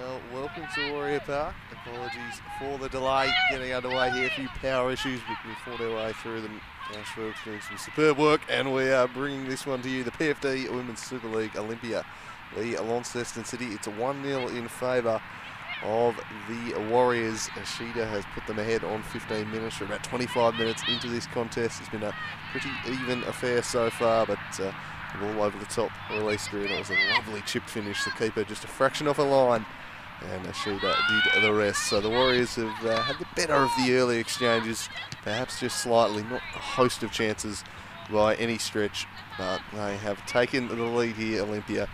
Well, welcome to Warrior Park. Apologies for the delay getting underway here. A few power issues, but we fought our way through them. Ashfield's doing some superb work, and we are bringing this one to you. The PFD Women's Super League Olympia, the Launceston City. It's a 1-0 in favour of the Warriors. Ashida has put them ahead on 15 minutes. We're about 25 minutes into this contest. It's been a pretty even affair so far, but all over the top release screen. It was a lovely chip finish. The keeper just a fraction off a line, and Ashida did the rest. So the Warriors have had the better of the early exchanges, perhaps just slightly, not a host of chances by any stretch, but they have taken the lead here, Olympia,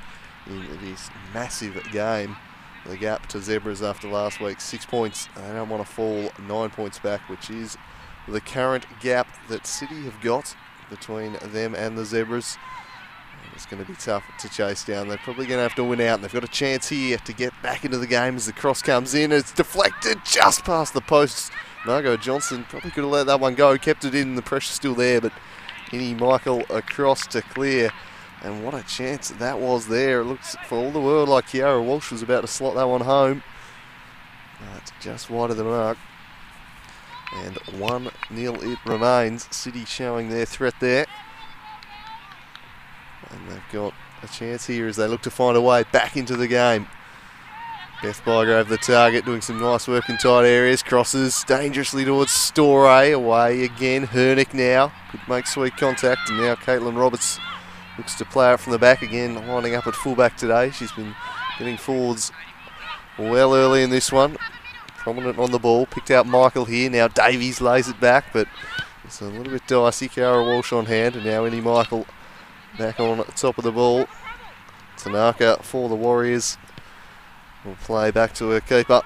in this massive game. The gap to Zebras after last week, 6 points. They don't want to fall 9 points back, which is the current gap that City have got between them and the Zebras. It's going to be tough to chase down. They're probably going to have to win out, and they've got a chance here to get back into the game as the cross comes in. It's deflected just past the posts. Margot Johnson probably could have let that one go, kept it in, the pressure's still there, but Michael across to clear. And what a chance that was there. It looks for all the world like Kiara Walsh was about to slot that one home. But just wide of the mark. And 1-0 it remains. City showing their threat there. And they've got a chance here as they look to find a way back into the game. Beth Bygrave the target, doing some nice work in tight areas. Crosses dangerously towards Storey. Away again. Hernick now. Could make sweet contact. And now Caitlin Roberts looks to play out from the back again, lining up at fullback today. She's been getting forwards well early in this one. Prominent on the ball. Picked out Michael here. Now Davies lays it back, but it's a little bit dicey. Kiara Walsh on hand, and now Michael back on at the top of the ball. Tanaka for the Warriors will play back to her keeper.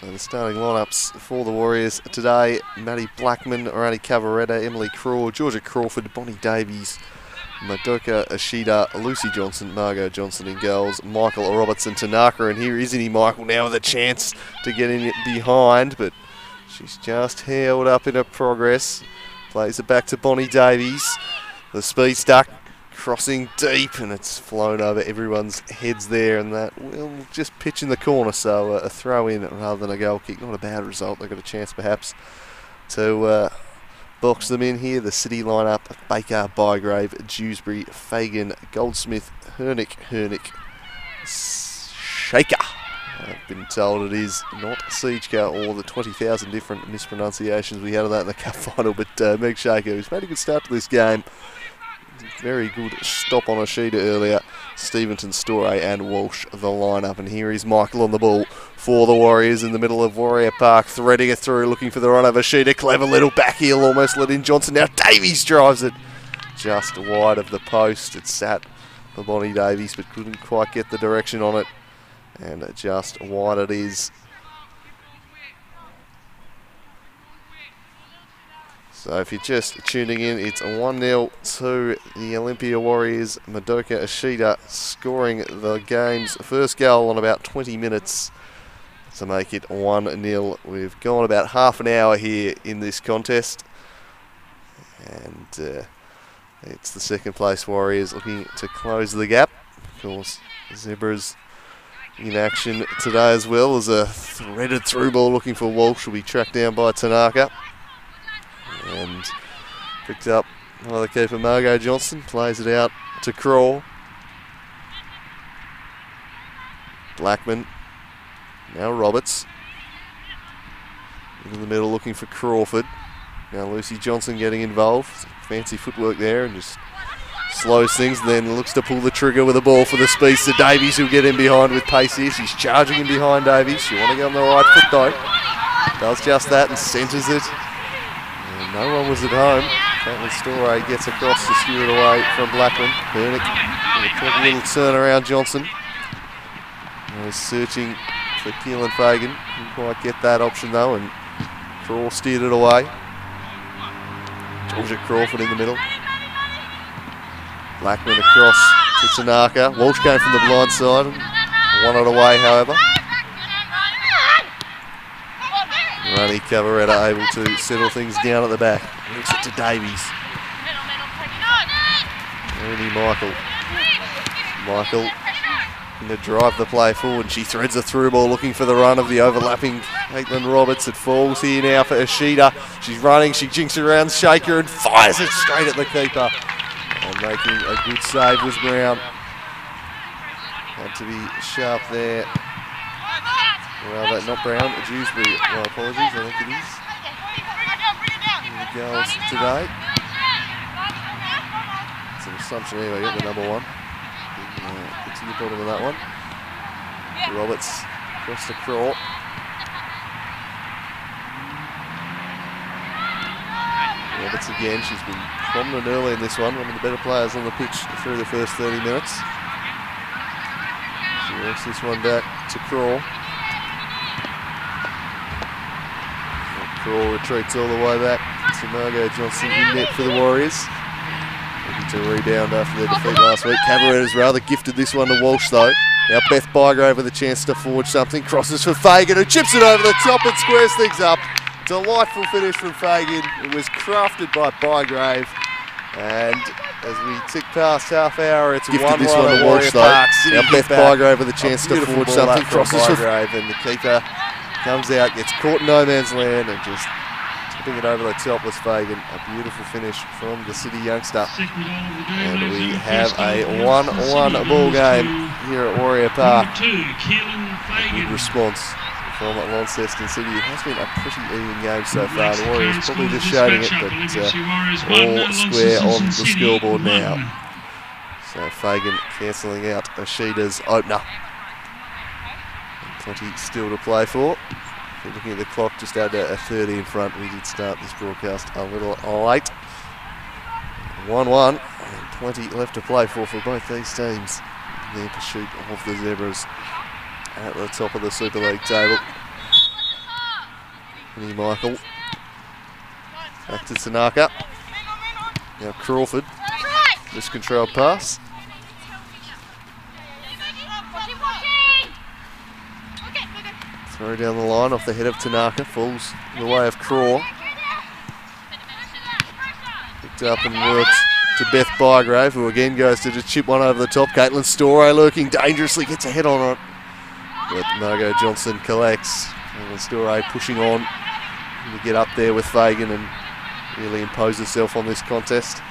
So the starting lineups for the Warriors today: Maddie Blackman, Arani Cavaretta, Emily Craw, Georgia Crawford, Bonnie Davies, Madoka Ashida, Lucy Johnson, Margot Johnson in goals, Michael Robertson, Tanaka, and here is Michael now with a chance to get in behind, but she's just held up in her progress. Plays it back to Bonnie Davies. The speed stuck, crossing deep, and it's flown over everyone's heads there, and that will just pitch in the corner, so a throw in rather than a goal kick. Not a bad result. They've got a chance perhaps to box them in here. The City lineup: Baker, Bygrave, Dewsbury, Fagan, Goldsmith, Hernick, Shaker. I've been told it is not Siegeka or the 20,000 different mispronunciations we had of that in the cup final, but Meg Shaker, who's made a good start to this game. Very good stop on Ashida earlier. Stevenson, Storey and Walsh the lineup, and here is Michael on the ball for the Warriors in the middle of Warrior Park, threading it through, looking for the run of Ashida. Clever little back heel, almost let in Johnson. Now Davies drives it just wide of the post. It sat for Bonnie Davies, but couldn't quite get the direction on it. And just wide it is. So if you're just tuning in, it's 1-0 to the Olympia Warriors. Madoka Ashida scoring the game's first goal on about 20 minutes to make it 1-0. We've gone about half an hour here in this contest. And it's the second place Warriors looking to close the gap. Of course, Zebras in action today as well as a threaded through ball looking for Walsh, will be tracked down by Tanaka and picked up by the keeper Margot Johnson. Plays it out to Craw. Blackman, now Roberts in the middle looking for Crawford. Now Lucy Johnson getting involved. Fancy footwork there and just slows things, and then looks to pull the trigger with a ball for the speedster Davies, who'll get in behind with pace here. She's charging in behind Davies. She want to get on the right foot though. Does just that and centres it. And no one was at home. Caitlin Storey gets across to steer it away from Blackman. Hernick with a clever little turnaround. Johnson was searching for Keelan Fagan. Didn't quite get that option though, and Craw steered it away. Georgia Crawford in the middle. Blackman across to Tanaka. Walsh came from the blind side and won it away, however. Rani Cavaretta able to settle things down at the back. Moves it to Davies. Michael to drive the play forward. She threads a through ball looking for the run of the overlapping Caitlin Roberts. It falls here now for Ishida. She's running, she jinks around Shaker and fires it straight at the keeper. And making a good save was Brown. Had to be sharp there. Well, not Brown, Dewsbury. My apologies, I think it is. The goals today. It's an assumption anyway, got the number one. Get to the bottom of that one. Roberts across the crawl. Roberts again, she's been prominent early in this one. One of the better players on the pitch through the first 30 minutes. She works this one back to Crawl. Crawl retreats all the way back to Margot Johnson in net for the Warriors. Looking to rebound after their defeat last week. Cabaret rather gifted this one to Walsh though. Now Beth Bygrave with a chance to forge something. Crosses for Fagan who chips it over the top and squares things up. Delightful finish from Fagan. It was crafted by Bygrave. And as we tick past half hour, it's gifted this one to Walsh though. Now Beth Bygrave with a chance to forge something. Crosses for Bygrave and the keeper comes out, gets caught in no man's land and just tipping it over the top was Fagan. A beautiful finish from the City youngster. And we have a 1-1 ball game here at Warrior Park. Good response from Launceston City. It has been a pretty even game so far. The Warriors probably just shading it, but all square on the scoreboard now. So Fagan cancelling out Ishida's opener. 20 still to play for. If you're looking at the clock, just add a 30 in front. We did start this broadcast a little late. 1-1 and 20 left to play for both these teams in their pursuit of the Zebras at the top of the Super League table. Penny Michael back to Tanaka. Now Crawford, miscontrolled pass. Throw down the line off the head of Tanaka, falls in the way of Craw. Picked up and worked to Beth Bygrave, who again goes to just chip one over the top. Caitlin Storey lurking dangerously, gets a head on it. But Margot Johnson collects. Caitlin Storey pushing on to get up there with Fagan and really impose herself on this contest.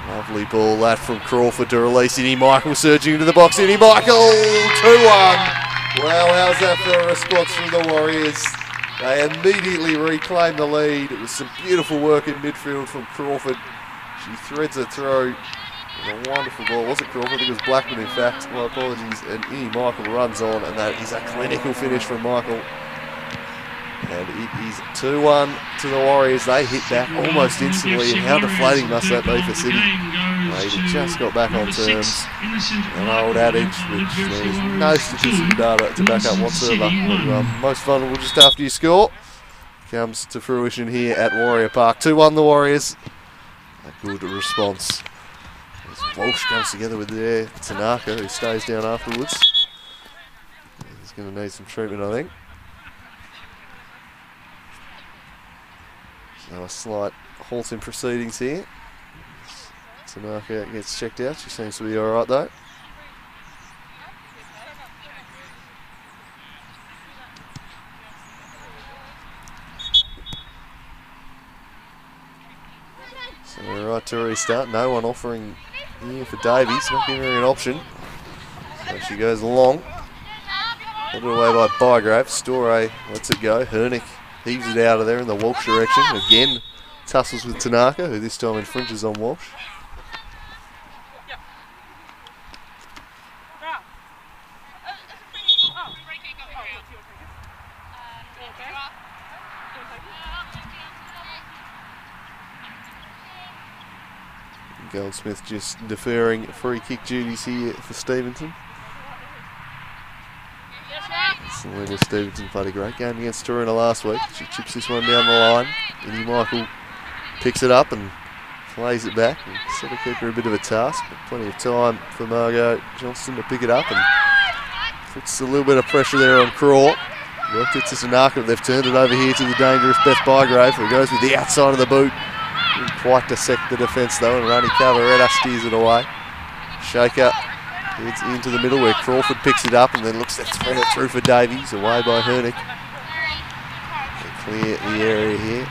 Lovely ball that from Crawford to release Innie Michael surging into the box. Innie Michael, 2-1. Wow, how's that for a response from the Warriors? They immediately reclaim the lead. It was some beautiful work in midfield from Crawford. She threads her through. And a wonderful ball. Was it Crawford? I think it was Blackman, in fact. My apologies. And Innie Michael runs on, and that is a clinical finish from Michael. And it is 2-1 to the Warriors. They hit back almost instantly. And how deflating must that be for City? They just got back on terms. An old adage, which there's no statistical data to back up whatsoever. You are most vulnerable just after you score. Comes to fruition here at Warrior Park. 2-1 the Warriors. A good response. As Walsh comes together with their Tanaka, who stays down afterwards. He's going to need some treatment, I think. So a slight halt in proceedings here. Tanaka gets checked out. She seems to be all right though. So we're right to restart. No one offering here for Davies. Not giving her an option. So she goes long. Put it away by Bygrave. Storey lets it go. Hernick heaves it out of there in the Walsh direction. Again, tussles with Tanaka, who this time infringes on Walsh. Goldsmith just deferring free kick duties here for Stevenson. Selena Stevenson played a great game against Torina last week. She chips this one down the line. Innie Michael picks it up and plays it back. And set a keeper a bit of a task, but plenty of time for Margot Johnston to pick it up and puts a little bit of pressure there on Craw. Worked it to Tanaka, but they've turned it over here to the dangerous Beth Bygrave, who goes with the outside of the boot. quite dissect the defence though, and Rani Cavaretta steers it away. Shaker heads into the middle where Crawford picks it up and then looks to thread it through for Davies, away by Hernick. They clear the area here.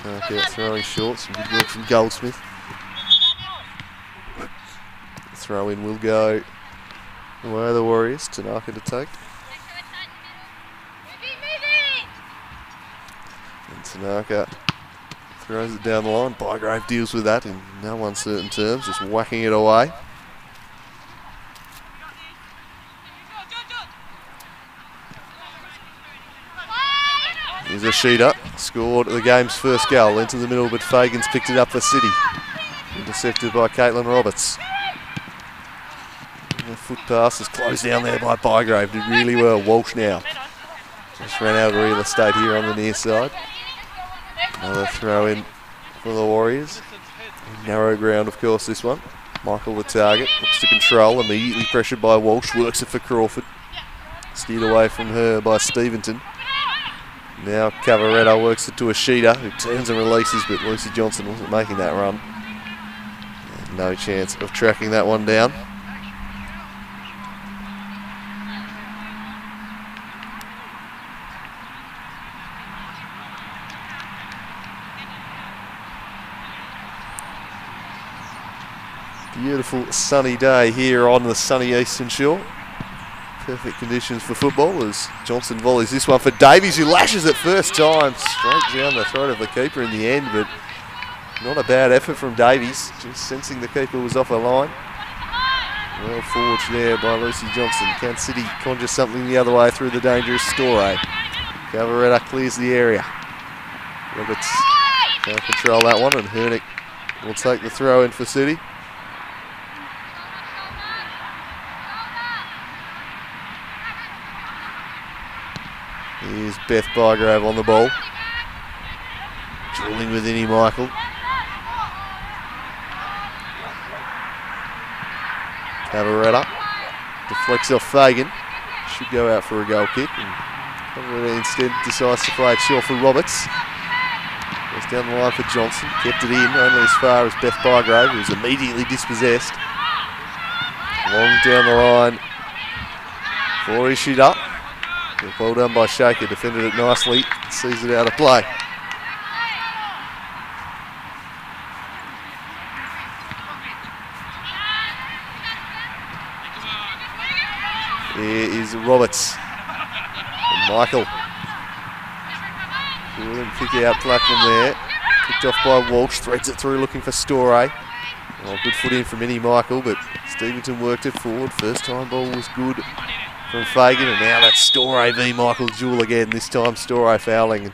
Tanaka throwing short, some good work from Goldsmith. The throw in will go away the Warriors, Tanaka to take. And Tanaka throws it down the line. Bygrave deals with that in no uncertain terms, just whacking it away. Here's a sheeter, scored the game's first goal, into the middle, but Fagan's picked it up for City. Intercepted by Caitlin Roberts. And the foot pass is closed down there by Bygrave, did really well. Walsh now just ran out of real estate here on the near side. Another throw in for the Warriors. Narrow ground, of course, this one. Michael the target, looks to control, immediately pressured by Walsh, works it for Crawford. Steered away from her by Steventon. Now Cavaretta works it to a sheeter who turns and releases, but Lucy Johnson wasn't making that run. And no chance of tracking that one down. Beautiful sunny day here on the sunny Eastern Shore. Perfect conditions for football as Johnson volleys this one for Davies, who lashes it first time straight down the throat of the keeper in the end, but not a bad effort from Davies, just sensing the keeper was off her line. Well forged there by Lucy Johnson. Can City conjure something the other way through the dangerous Storey? Cavaretta clears the area. Roberts can't control that one, and Hernick will take the throw in for City. Here's Beth Bygrave on the ball. Drilling with Innie Michael. Cavaretta deflects off Fagan. Should go out for a goal kick. And Cavaretta instead decides to play it short for Roberts. Goes down the line for Johnson. Kept it in only as far as Beth Bygrave, who was immediately dispossessed. Long down the line for Ishida. Well done by Shaker, defended it nicely, sees it out of play. Here is Roberts. And Michael. Good kick out Blackman there. Picked off by Walsh, threads it through looking for Storey. Oh, good foot in from Innie Michael, but Steventon worked it forward. First time ball was good from Fagan, and now that's Storey v Michael duel again, this time Storey fouling.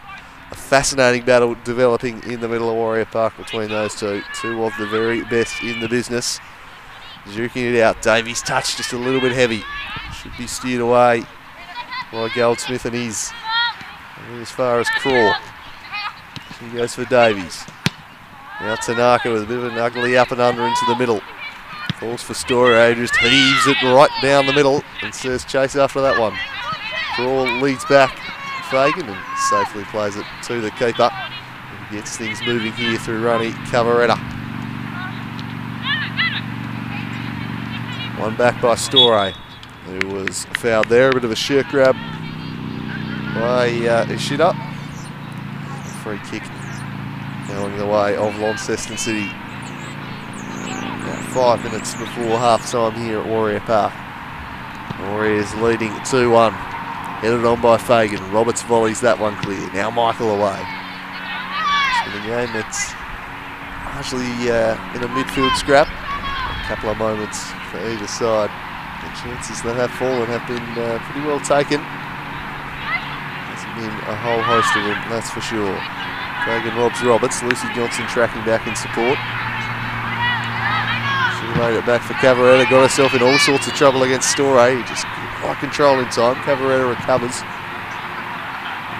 A fascinating battle developing in the middle of Warrior Park between those two. Two of the very best in the business. Juking it out. Davies touched just a little bit heavy. Should be steered away by Goldsmith and his. As far as Craw. He goes for Davies. Now Tanaka with a bit of an ugly up and under into the middle. Falls for Storey, just heaves it right down the middle and says chase after that one. Crawl leads back Fagan and safely plays it to the keeper. And gets things moving here through Rani Cavaretta. One back by Storey, who was fouled there. A bit of a shirt grab by Ishida. Free kick going the way of Launceston City. 5 minutes before half-time here at Warrior Park. Warriors leading 2-1. Headed on by Fagan. Roberts volleys that one clear. Now Michael away. It's been a game that's largely in a midfield scrap. A couple of moments for either side. The chances that have fallen have been pretty well taken. Hasn't been a whole host of them, that's for sure. Fagan robs Roberts. Lucy Johnson tracking back in support. Laid it back for Cavaretta, got herself in all sorts of trouble against Storey. Just quite control in time. Cavaretta recovers.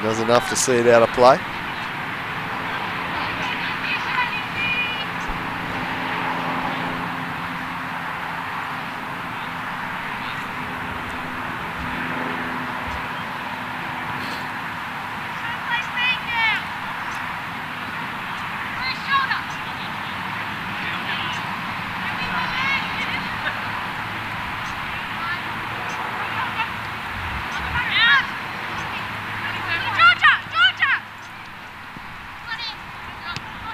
Does enough to see it out of play.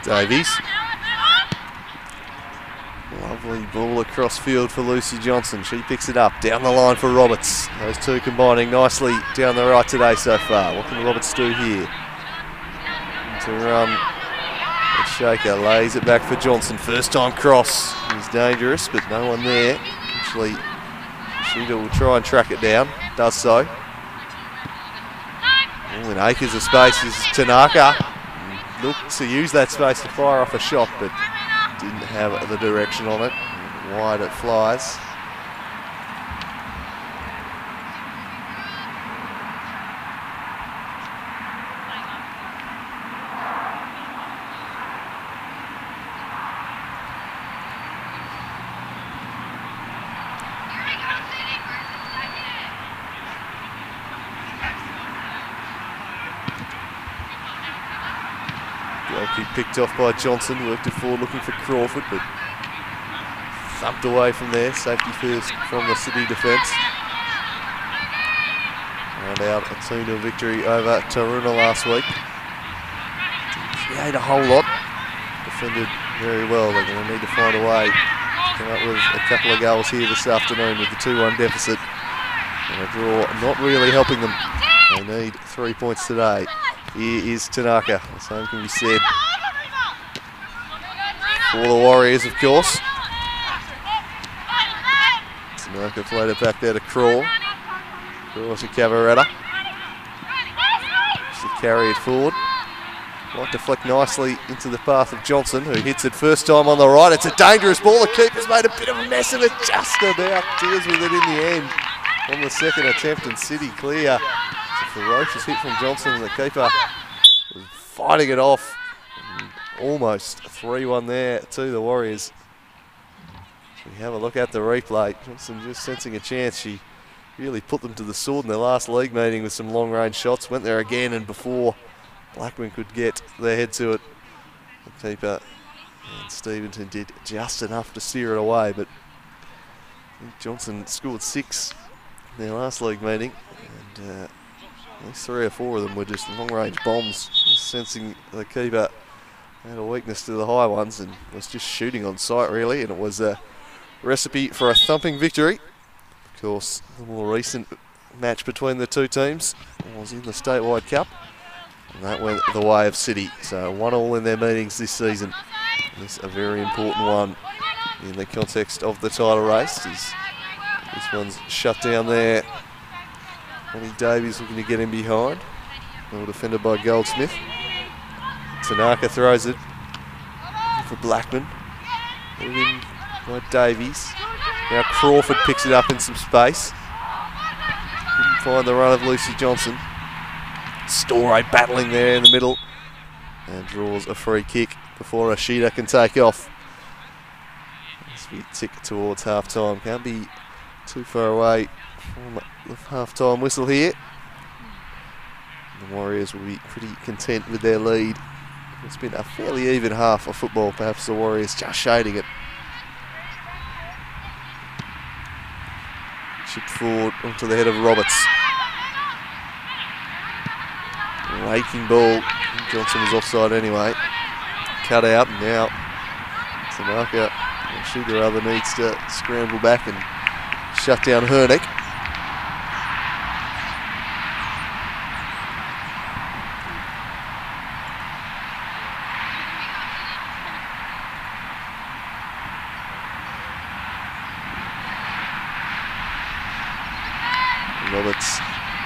Davies. Lovely ball across field for Lucy Johnson. She picks it up down the line for Roberts. Those two combining nicely down the right today so far. What can Roberts do here? To run. And Shaker lays it back for Johnson. First time cross is dangerous, but no one there. Actually, Sheeta will try and track it down. Does so. Oh, in acres of space is Tanaka. Looked to use that space to fire off a shot, but didn't have the direction on it. Wide it flies. Picked off by Johnson, worked it forward looking for Crawford, but thumped away from there. Safety first from the City defence. Round out a 2-0 victory over Taroona last week. Didn't create a whole lot. Defended very well. They're going to need to find a way to come up with a couple of goals here this afternoon with the 2-1 deficit. And a draw not really helping them. They need 3 points today. Here is Tanaka. The same can be said for the Warriors, of course. Tanaka played it back there to Crawl. Crawl to Cavaretta. Should carry it forward. Might deflect nicely into the path of Johnson, who hits it first time on the right. It's a dangerous ball. The keeper's made a bit of a mess of it, just about deals with it in the end on the second attempt, and City clear. It's a ferocious hit from Johnson, and the keeper was fighting it off. Almost 3-1 there to the Warriors. We have a look at the replay. Johnson just sensing a chance. She really put them to the sword in their last league meeting with some long-range shots. Went there again, and before Blackburn could get their head to it, the keeper and Stevenson did just enough to steer it away. But I think Johnson scored 6 in their last league meeting, and at least 3 or 4 of them were just long-range bombs. Just sensing the keeper had a weakness to the high ones and was just shooting on sight, really, and it was a recipe for a thumping victory. Of course, the more recent match between the two teams was in the statewide cup, and that went the way of City. So 1-1 in their meetings this season. And this is a very important one in the context of the title race. This one's shut down there. Connie Davies looking to get in behind. Well defended by Goldsmith. Tanaka throws it for Blackman. Put it in by Davies. Now Crawford picks it up in some space. Couldn't find the run of Lucy Johnson. Storey battling there in the middle. And draws a free kick before Ashida can take off. As we tick towards half-time. Can't be too far away from the half-time whistle here. The Warriors will be pretty content with their lead. It's been a fairly even half of football, perhaps the Warriors just shading it. Chipped forward onto the head of Roberts. Raking ball. Johnson was offside anyway. Cut out, and now Tanaka, Sheeta rather, needs to scramble back and shut down Hernick. Roberts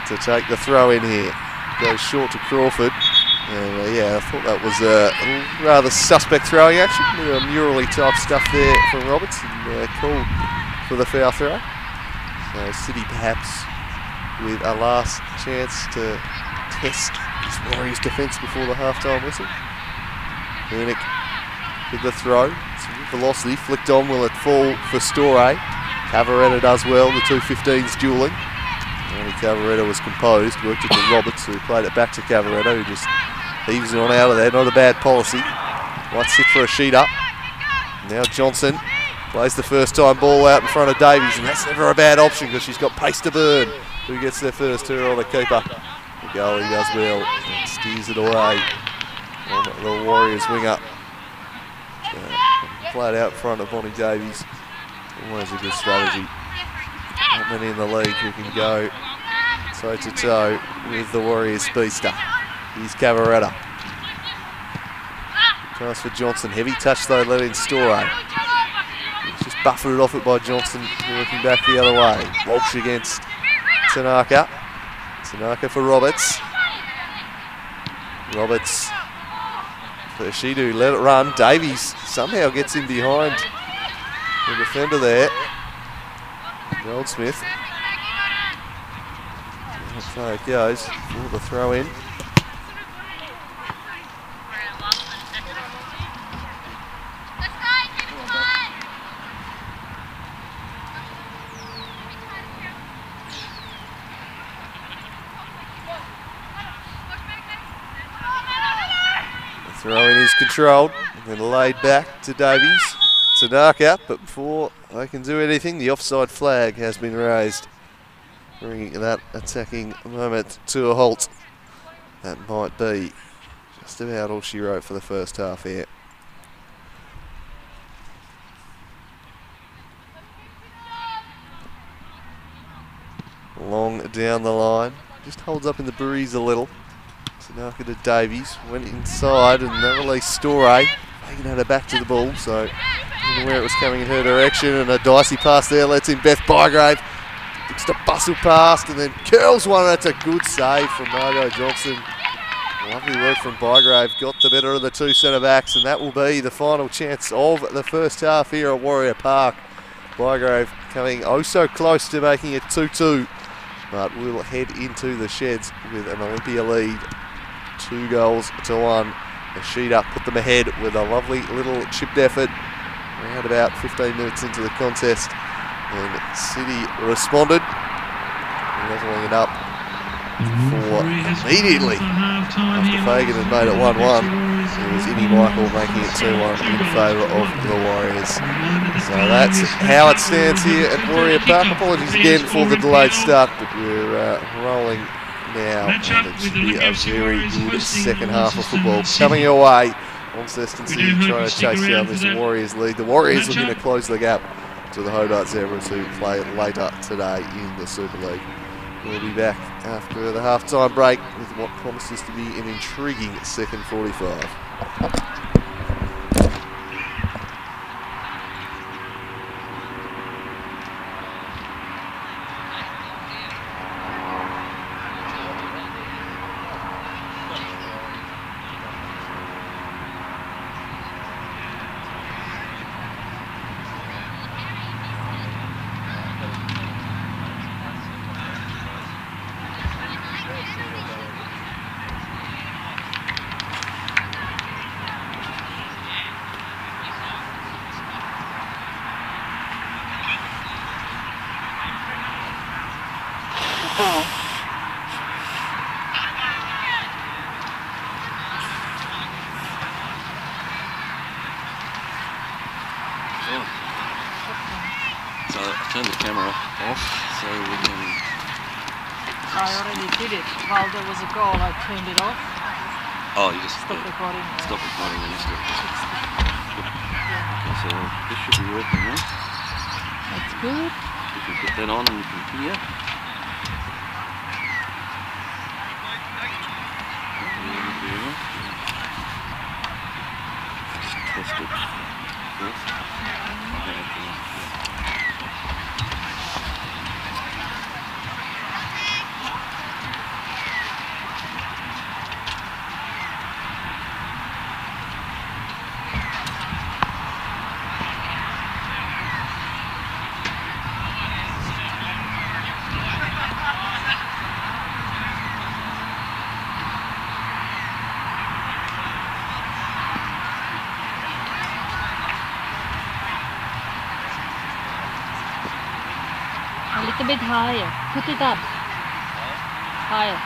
to take the throw in here. Goes short to Crawford. And yeah, I thought that was a rather suspect throwing action. A bit of murally type stuff there from Roberts, and called for the foul throw. So City perhaps with a last chance to test this Warriors defence before the half-time whistle. Hernick with the throw. Some velocity flicked on. Will it fall for Storey? Cavaretta does well. The two 15s duelling. Only Cavaretta was composed, worked it to Roberts, who played it back to Cavaretta, who just heaves it on out of there. Not a bad policy. Might sit for a sheet up. Now Johnson plays the first time ball out in front of Davies, and that's never a bad option because she's got pace to burn. Who gets there first, her or the keeper? The goalie does well and steers it away on the Warriors winger. played out front of Bonnie Davies. Always a good strategy. Not many in the league who can go toe-to-toe with the Warriors speedster. Here's Cavaretta. Pass for Johnson. Heavy touch though, let in Storey. Just buffeted off it by Johnson, working back the other way. Walsh against Tanaka. Tanaka for Roberts. Roberts for Shidu, let it run. Davies somehow gets in behind the defender there. Goldsmith. That's how it goes for the throw in. Throw in is controlled and then laid back to Davies. Tanaka, but before they can do anything, the offside flag has been raised, bringing that attacking moment to a halt. That might be just about all she wrote for the first half here. Long down the line, just holds up in the breeze a little. Tanaka to Davies, went inside and that released Storey. Fagan had her back to the ball, so I don't know where it was coming in her direction, and a dicey pass there lets in Beth Bygrave. Looks to bustle past and then curls one. That's a good save from Margot Johnson. Lovely work from Bygrave, got the better of the two centre backs, and that will be the final chance of the first half here at Warrior Park. Bygrave coming oh so close to making it 2-2, but will head into the sheds with an Olympia lead. 2 goals to 1. Ashida put them ahead with a lovely little chipped effort around about 15 minutes into the contest. And City responded, levelling it up for immediately after Fagan had made it 1-1. It was Innie Michael making it 2-1 in favour of the Warriors. So that's how it stands here at Warrior Park. Apologies again for the delayed start, but we're rolling now, and it should be a very good second half of football coming your way. Launceston City trying to chase down this Warriors lead. The Warriors looking to close the gap to the Hobart Zebras, who play later today in the Super League. We'll be back after the half-time break with what promises to be an intriguing second 45. So I turned the camera off so we can... I already did it. While there was a goal, I turned it off. Oh, you just... Stop recording. Stop recording and just... Yeah. Okay, so this should be working now. That's good. You can put that on and you can hear. Just test it first. A little bit higher. Put it up. Higher.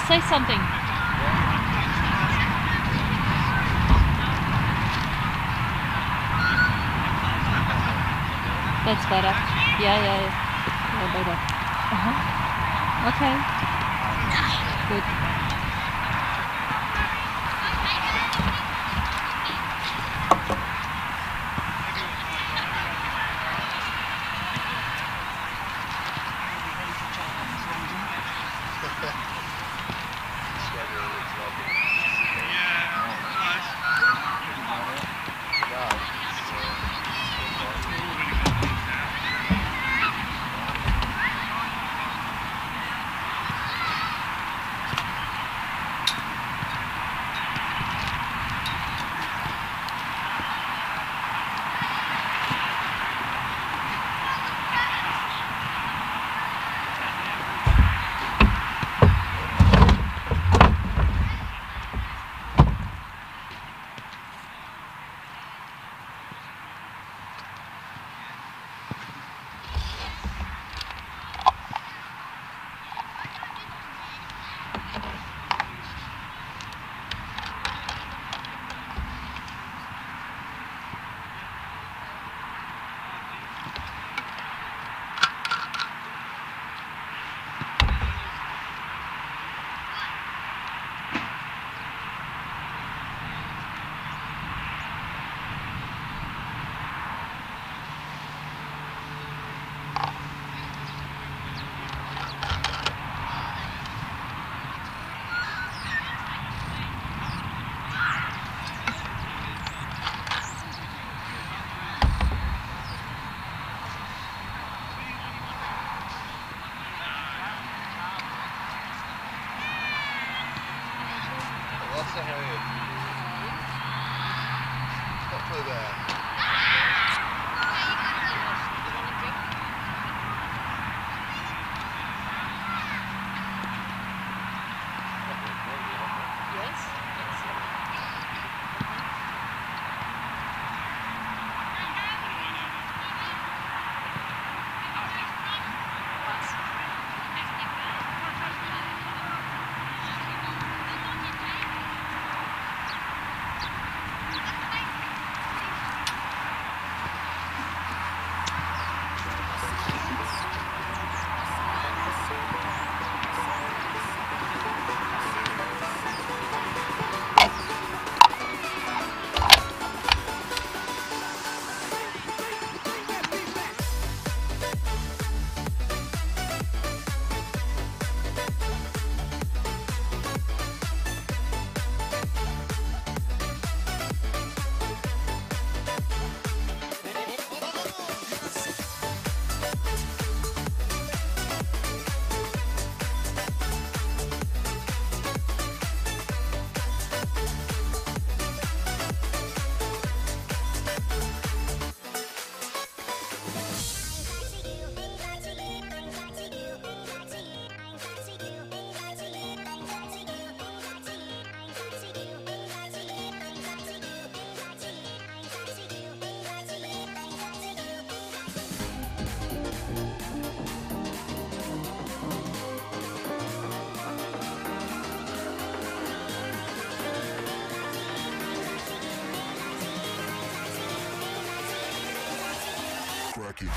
say something. That's better. Yeah, better. Okay. Good. Cracky.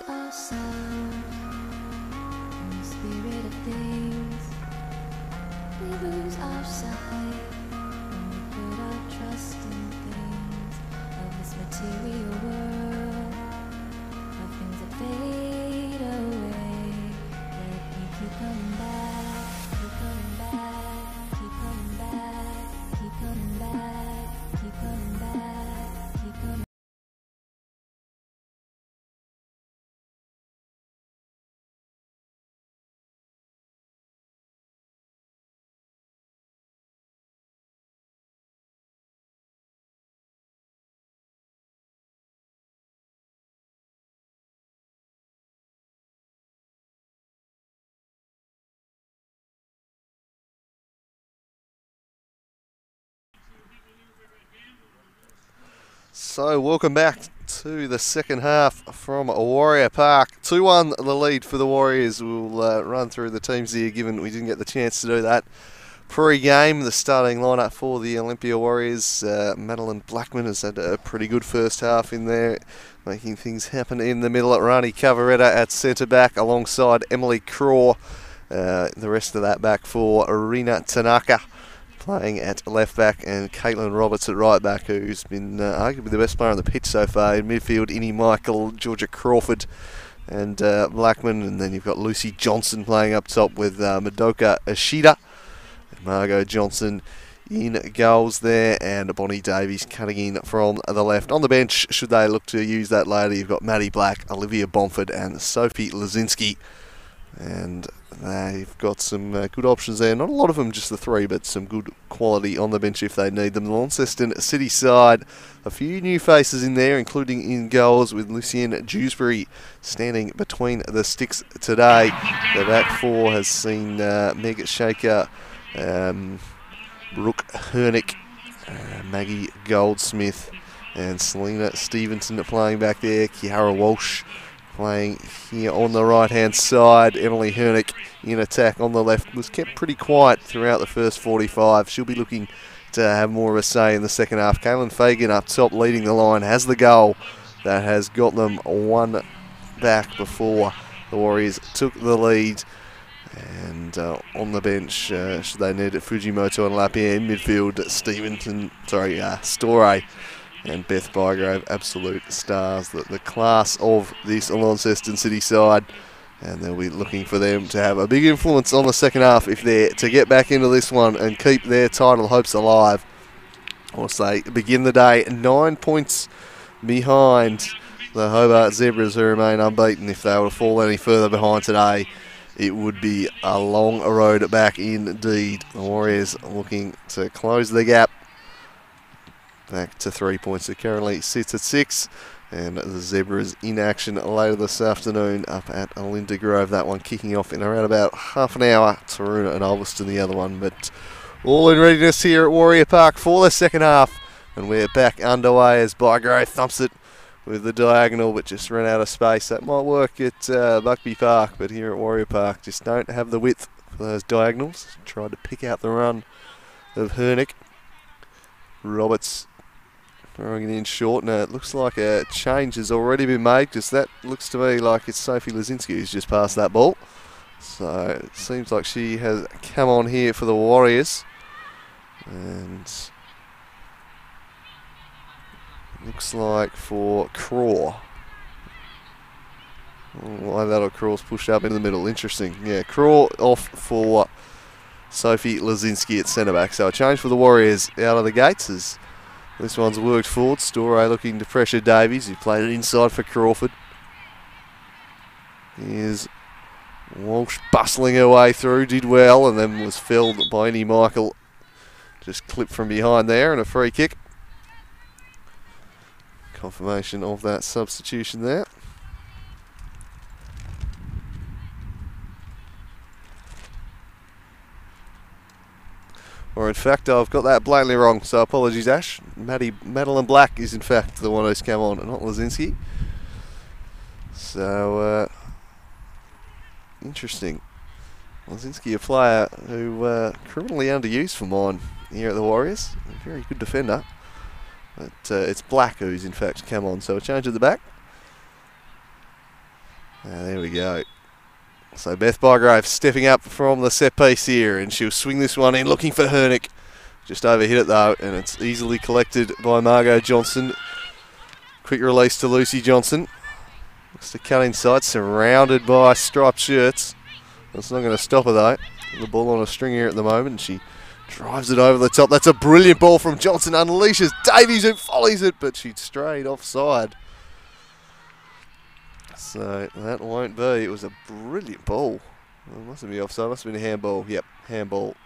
lose ourselves in the spirit of things. We lose our sight when we put our trust in things of this material world, of things that fade away. Let me keep coming back, keep coming back, keep coming back, keep coming back, keep coming back, keep coming back. So welcome back to the second half from Warrior Park. 2-1 the lead for the Warriors. We'll run through the teams here, given we didn't get the chance to do that pre-game. The starting lineup for the Olympia Warriors. Madeline Blackman has had a pretty good first half in there, making things happen in the middle. Rani Cavaretta at centre back alongside Emily Craw. The rest of that back for Arena Tanaka playing at left back, and Caitlin Roberts at right back, who's been arguably the best player on the pitch so far. In midfield, Innie Michael, Georgia Crawford and Blackman, and then you've got Lucy Johnson playing up top with Madoka Ishida and Margot Johnson in goals there, and Bonnie Davies cutting in from the left. On the bench, should they look to use that later, you've got Maddie Black, Olivia Bomford and Sophie Lazinski. And they've got some good options there. Not a lot of them, just the three, but some good quality on the bench if they need them. The Launceston City side, a few new faces in there, including in goals with Lucienne Dewsbury standing between the sticks today. The back four has seen Meg Shaker, Brooke Hernick, Maggie Goldsmith and Selena Stevenson playing back there. Kiara Walsh playing here on the right-hand side. Emily Hernick in attack on the left. Was kept pretty quiet throughout the first 45. She'll be looking to have more of a say in the second half. Kaylin Fagan up top leading the line has the goal that has got them one back before the Warriors took the lead. And on the bench, should they need it, Fujimoto and Lapierre. In midfield, Storey and Beth Bygrave, absolute stars. The class of this Launceston City side, and they'll be looking for them to have a big influence on the second half if they're to get back into this one and keep their title hopes alive. Or say begin the day 9 points behind the Hobart Zebras, who remain unbeaten. If they were to fall any further behind today, it would be a long road back indeed. The Warriors looking to close the gap back to 3 points. It currently sits at 6, and the Zebras in action later this afternoon up at Linda Grove. That one kicking off in around about half an hour. Taruna and Ulverston the other one, but all in readiness here at Warrior Park for the second half, and we're back underway as Bygrave thumps it with the diagonal, but just ran out of space. That might work at Buckby Park, but here at Warrior Park just don't have the width for those diagonals. Tried to pick out the run of Hernick. Roberts throwing it in short. Now it looks like a change has already been made, because that looks to me like it's Sophie Lazinski who's just passed that ball. So it seems like she has come on here for the Warriors. And looks like for Craw. Why that or Craw's pushed up in the middle. Interesting. Yeah, Craw off for Sophie Lazinski at centre back. So a change for the Warriors out of the gates as this one's worked forward. Storey looking to pressure Davies, who played it inside for Crawford. Here's Walsh bustling her way through, did well, and then was felled by Innie Michael. Just clipped from behind there, and a free kick. Confirmation of that substitution there. Or in fact, I've got that blatantly wrong, so apologies, Ash. Madeline Black is in fact the one who's come on, and not Lazinski. So, interesting. Lazinski, a player who criminally underused for mine here at the Warriors. A very good defender. But it's Black who's in fact come on, so a change at the back. There we go. So Beth Bygrave stepping up from the set piece here, and she'll swing this one in, looking for Hernick. Just overhit it though, and it's easily collected by Margot Johnson. Quick release to Lucy Johnson. Looks to cut inside, surrounded by striped shirts. That's not going to stop her though. The ball on a string here at the moment, and she drives it over the top. That's a brilliant ball from Johnson. Unleashes Davies, who volleys it, but she'd strayed offside. So that won't be. It was a brilliant ball. Well, it mustn't be offside. Must have been a handball. Yep, handball.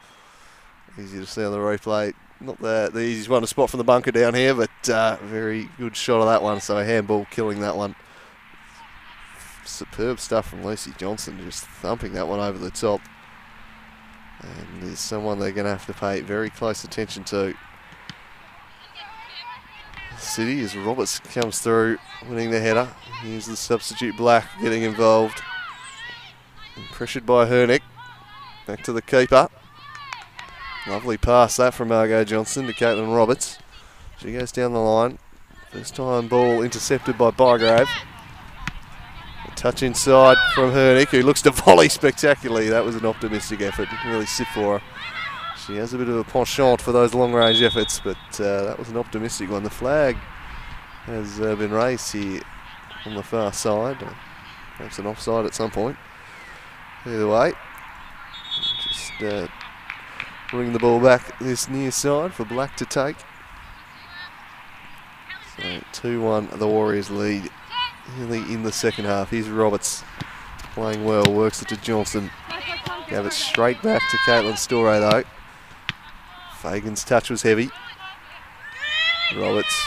Easy to see on the replay. Not the easiest one to spot from the bunker down here, but very good shot of that one. So a handball killing that one. Superb stuff from Lucy Johnson, just thumping that one over the top. And there's someone they're going to have to pay very close attention to. City as Roberts comes through, winning the header. Here's the substitute Black getting involved. And pressured by Hernick. Back to the keeper. Lovely pass that from Margot Johnson to Caitlin Roberts. She goes down the line. First time ball intercepted by Bygrave. A touch inside from Hernick, who looks to volley spectacularly. That was an optimistic effort. Didn't really sit for her. She has a bit of a penchant for those long-range efforts, but that was an optimistic one. The flag has been raised here on the far side. Perhaps an offside at some point. Either way, just bring the ball back this near side for Black to take. So 2-1, the Warriors lead early in the second half. Here's Roberts playing well, works it to Johnson. Gave it straight back to Caitlin Storey though. Fagan's touch was heavy. Roberts.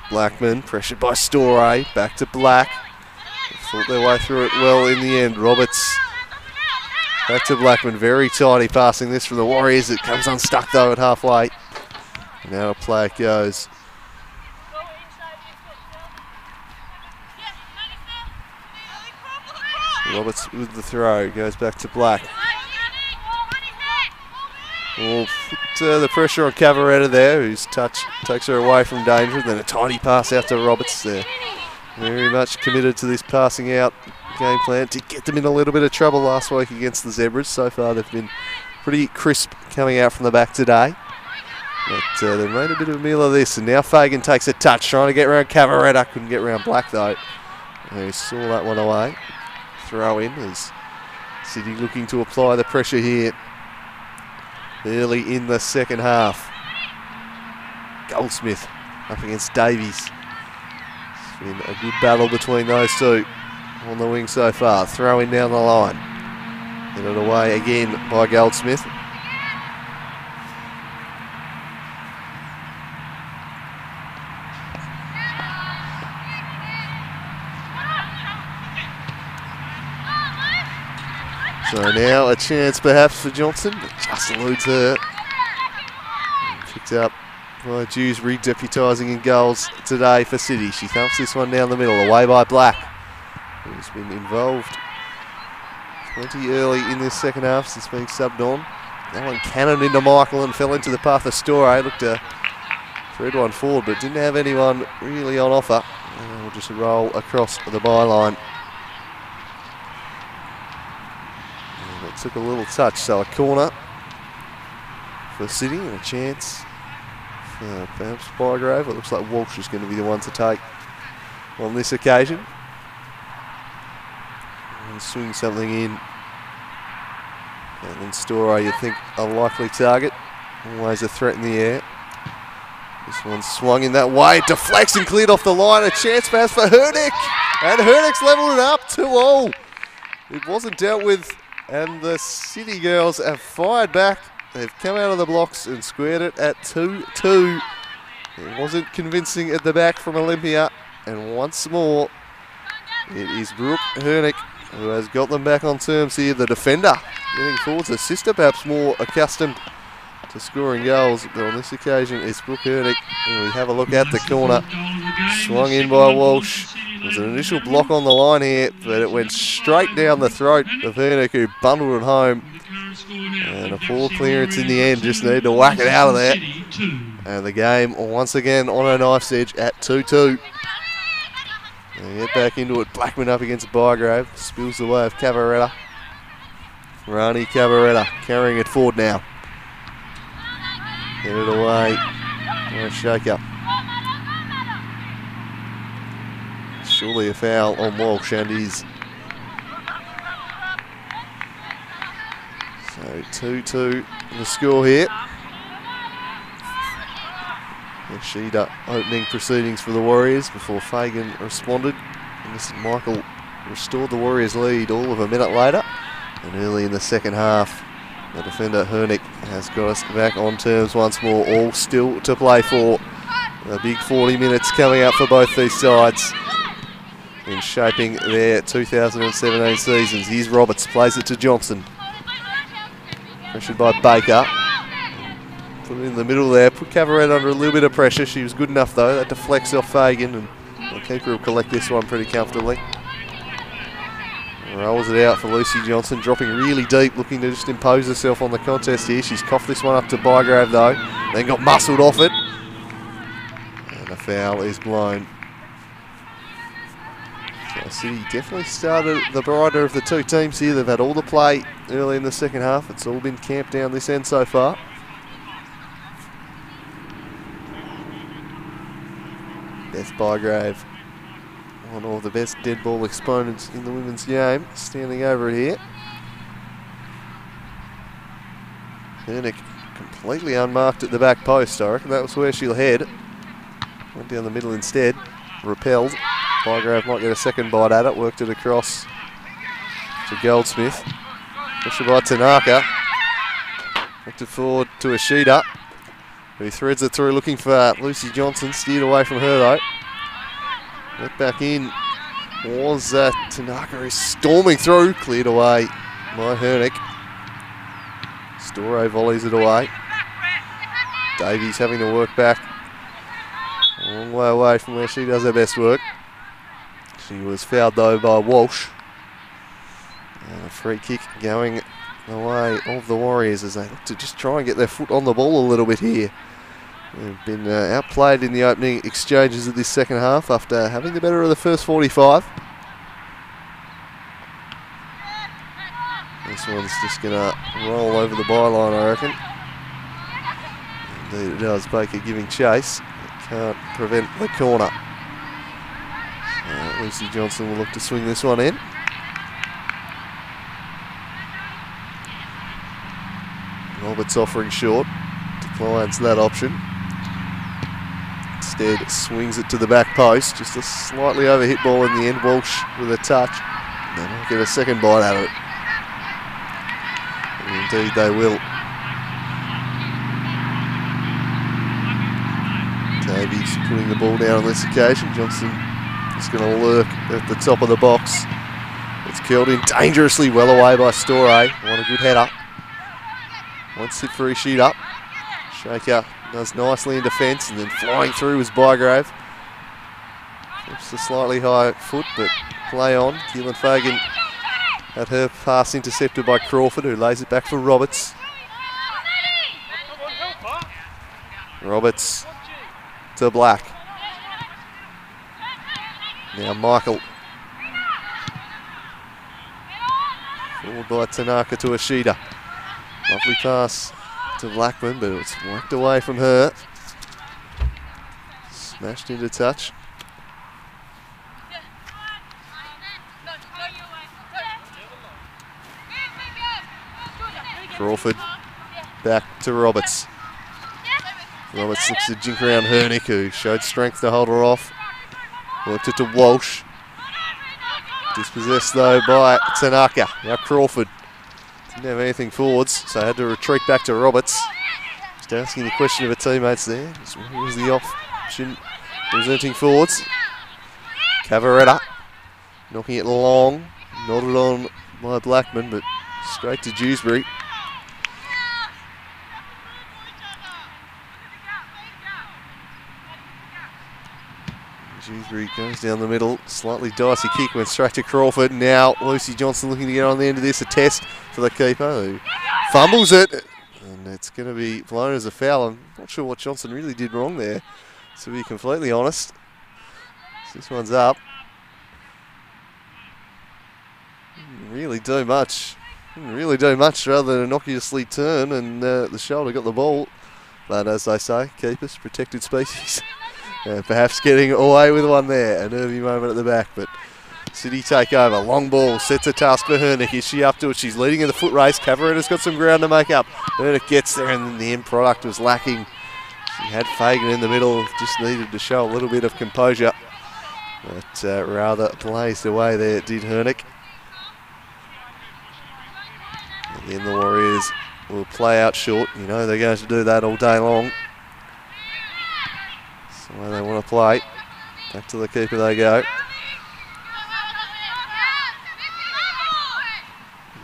Blackman, pressured by Storey, back to Black. They fought their way through it well in the end. Roberts back to Blackman, very tidy passing this from the Warriors. It comes unstuck though at halfway. And now a play it goes. Roberts with the throw, goes back to Black. We'll put the pressure on Cavaretta there, whose touch takes her away from danger. Then a tidy pass out to Roberts there. Very much committed to this passing out game plan to get them in a little bit of trouble last week against the Zebras. So far they've been pretty crisp coming out from the back today. But they've made a bit of a meal of this, and now Fagan takes a touch, trying to get around Cavaretta. Couldn't get around Black though. He saw that one away. Throw in as City looking to apply the pressure here early in the second half. Goldsmith up against Davies. It's been a good battle between those two on the wing so far. Throw in down the line. Headed away again by Goldsmith. So now a chance perhaps for Johnson, but just eludes her. Picked up by Dewsbury, deputising in goals today for City. She thumps this one down the middle, away by Black, who's been involved plenty early in this second half since being subbed on. That one cannoned into Michael and fell into the path of Storey. Looked to thread one forward, but didn't have anyone really on offer. And we'll just roll across the byline. Took a little touch, so a corner for City and a chance for perhaps Bygrave. It looks like Walsh is going to be the one to take on this occasion. And swing something in. And then Storey, you'd think, a likely target. Always a threat in the air. This one swung in that way, deflects and cleared off the line. A chance pass for Hernick. And Hernick's levelled it up 2-all. It wasn't dealt with. And the City girls have fired back. They've come out of the blocks and squared it at 2-2. It wasn't convincing at the back from Olympia. And once more, it is Brooke Hernick who has got them back on terms here. The defender getting forwards. Her sister perhaps more accustomed to scoring goals. But on this occasion, it's Brooke Hernick. And we have a look at the corner. Swung in by Walsh. There's an initial block on the line here, but it went straight down the throat of Hernick, who bundled it home. And a poor clearance in the end, just needed to whack it out of there. And the game once again on a knife's edge at 2-2. They get back into it. Blackman up against Bygrave. Spills the way of Cavaretta. Rani Cavaretta carrying it forward now. Headed away. No shake up. Surely a foul on Walsh, and is. So 2-2 in the score here. Yoshida opening proceedings for the Warriors before Fagan responded. And this Michael restored the Warriors' lead all of a minute later. And early in the second half, the defender Hernick has got us back on terms once more. All still to play for. A big 40 minutes coming up for both these sides in shaping their 2017 seasons. Here's Roberts, plays it to Johnson. Pressured by Baker. Put it in the middle there, put Cavaretta under a little bit of pressure. She was good enough though, that deflects off Fagan, and the keeper will collect this one pretty comfortably. Rolls it out for Lucy Johnson, dropping really deep, looking to just impose herself on the contest here. She's coughed this one up to Bygrave though, then got muscled off it. And a foul is blown. So City definitely started the brighter of the two teams here. They've had all the play early in the second half. It's all been camped down this end so far. Beth Bygrave, one of the best dead ball exponents in the women's game, standing over it here. Hernick completely unmarked at the back post. I reckon that was where she'll head. Went down the middle instead, repelled. Bygrave might get a second bite at it, worked it across to Goldsmith. Pressure by Tanaka. Worked it forward to Ishida, who threads it through looking for Lucy Johnson, steered away from her though. Let back in was Tanaka, is storming through, cleared away by Hernick. Storey volleys it away. Davies having to work back a long way away from where she does her best work. She was fouled though by Walsh. And a free kick going the way of the Warriors as they look to just try and get their foot on the ball a little bit here. They've been outplayed in the opening exchanges of this second half after having the better of the first 45. This one's just going to roll over the byline, I reckon. Indeed it does. Baker giving chase. Can't prevent the corner. Lucy Johnson will look to swing this one in. Roberts offering short. Declines that option. Instead swings it to the back post. Just a slightly overhit ball in the end. Walsh with a touch. And then we'll get a second bite out of it. And indeed they will. Davies putting the ball down on this occasion. Johnson is going to lurk at the top of the box. It's curled in dangerously well away by Storey. What a good header. Once hit for Ishida. Shaker does nicely in defence, and then flying through was Bygrave. Flips a slightly high foot, but play on. Keelan Fagan had her pass intercepted by Crawford, who lays it back for Roberts. Roberts to Black. Now Michael. Forward by Tanaka to Ishida. Lovely pass to Blackman, but it's whacked away from her. Smashed into touch. Crawford back to Roberts. Roberts looks to jink around Hernick, who showed strength to hold her off. Worked it to Walsh. Dispossessed though by Tanaka. Now Crawford. Didn't have anything forwards, so had to retreat back to Roberts. Just asking the question of her teammates there. Who was the option presenting forwards? Cavaretta knocking it long. Nodded on by Blackman, but straight to Dewsbury. Dewsbury goes down the middle, slightly dicey kick, went straight to Crawford. Now Lucy Johnson looking to get on the end of this, a test for the keeper who fumbles it, and it's going to be blown as a foul. I'm not sure what Johnson really did wrong there, to be completely honest. This one's up. really do much. Didn't really do much rather than innocuously turn, and the shoulder got the ball. But as they say, keepers, protected species. Perhaps getting away with one there. A nervy moment at the back, but City take over. Long ball, sets a task for Hernick. Is she up to it? She's leading in the foot race. Cavaretta's got some ground to make up. Hernick gets there, and then the end product was lacking. She had Fagan in the middle, just needed to show a little bit of composure. But rather blazed away there, did Hernick. And then the Warriors will play out short. You know they're going to do that all day long. That's the way they want to play. Back to the keeper they go.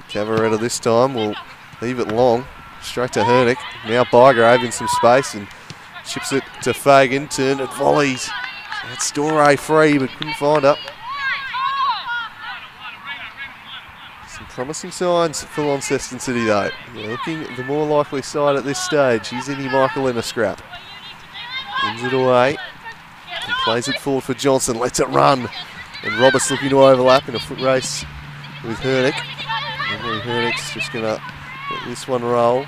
Cavaretta this time will leave it long. Straight to Hernick. Now Bygrave in some space and chips it to Fagan. Turned at volleys. Had Storey free but couldn't find her. Some promising signs for Launceston City though. They're looking the more likely side at this stage. Here's Innie Michael in a scrap. Wins it away. And plays it forward for Johnson. Lets it run. And Roberts looking to overlap in a foot race with Hernick. And Hernick's just going to let this one roll.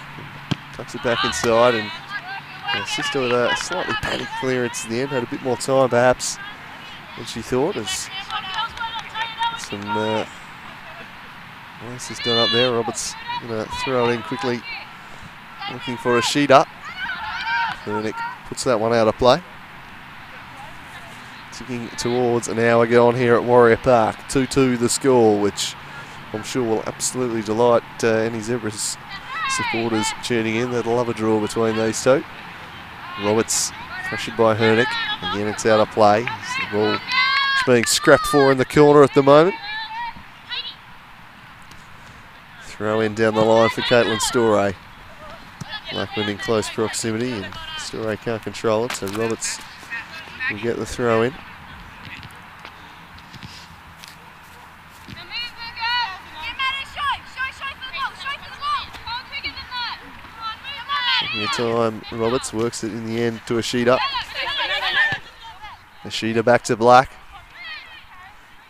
Tucks it back inside and assisted with a slightly panic clearance in the end. Had a bit more time perhaps than she thought. As some race is done up there. Roberts going to throw it in quickly. Looking for a sheet up. Hernick puts that one out of play. Ticking towards an hour gone here at Warrior Park. 2-2 the score, which I'm sure will absolutely delight any Zebras supporters tuning in. They'd love a draw between these two. Roberts pressured by Hernick. Again, it's out of play. The ball is being scrapped for in the corner at the moment. Throw in down the line for Caitlin Storey. Blackman in close proximity and Storey can't control it, so Roberts will get the throw in. Second time, Roberts works it in the end to Ashita. Ashita back to Black.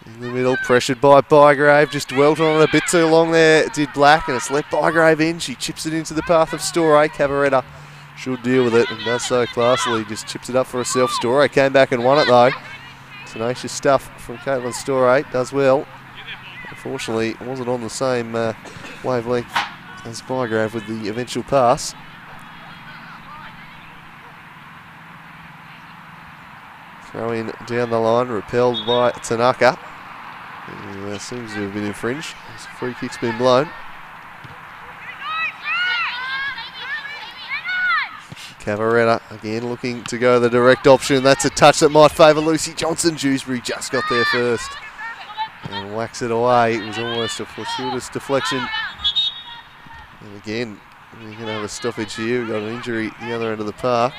In the middle, pressured by Bygrave, just dwelt on it a bit too long there, did Black, and it's let Bygrave in. She chips it into the path of Storey. Cavaretta should deal with it and does so classily, just chips it up for herself. Storey came back and won it though. Tenacious stuff from Caitlin Storey, does well. Unfortunately, it wasn't on the same wavelength as Bygrave with the eventual pass. Throw in down the line, repelled by Tanaka. Seems to have been infringed. This free kick's been blown. Cavaretta again looking to go the direct option. That's a touch that might favour Lucy Johnson. Dewsbury just got there first and whacks it away. It was almost a fortuitous deflection. And again, we're going to have a stoppage here. We've got an injury at the other end of the park.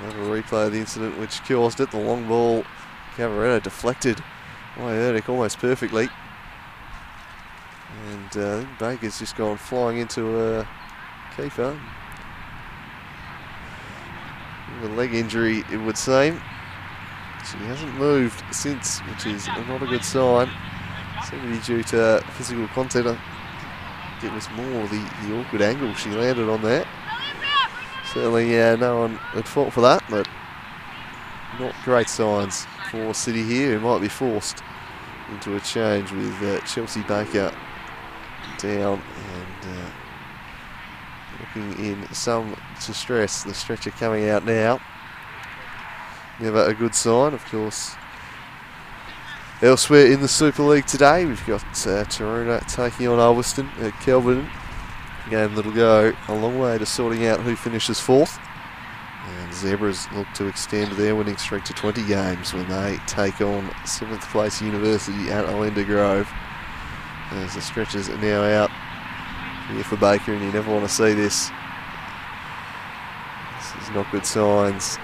Another replay of the incident which caused it. The long ball, Cavaretta deflected by Hernick almost perfectly. And I think Baker's just gone flying into Kiefer. With a leg injury, it would seem. She hasn't moved since, which is not a good sign. Seemed to be due to physical contact. I think it was more the awkward angle she landed on there. Certainly, no one at fault for that, but not great signs for City here, who might be forced into a change with Chelsea Baker down and looking in some distress. The stretcher coming out now. Never a good sign, of course. Elsewhere in the Super League today, we've got Taruna taking on Ulverston at Kelvin. Game that'll go a long way to sorting out who finishes fourth. And Zebras look to extend their winning streak to 20 games when they take on 7th place University at Olympia Grove. As the stretchers are now out here for Baker, and you never want to see this. This is not good signs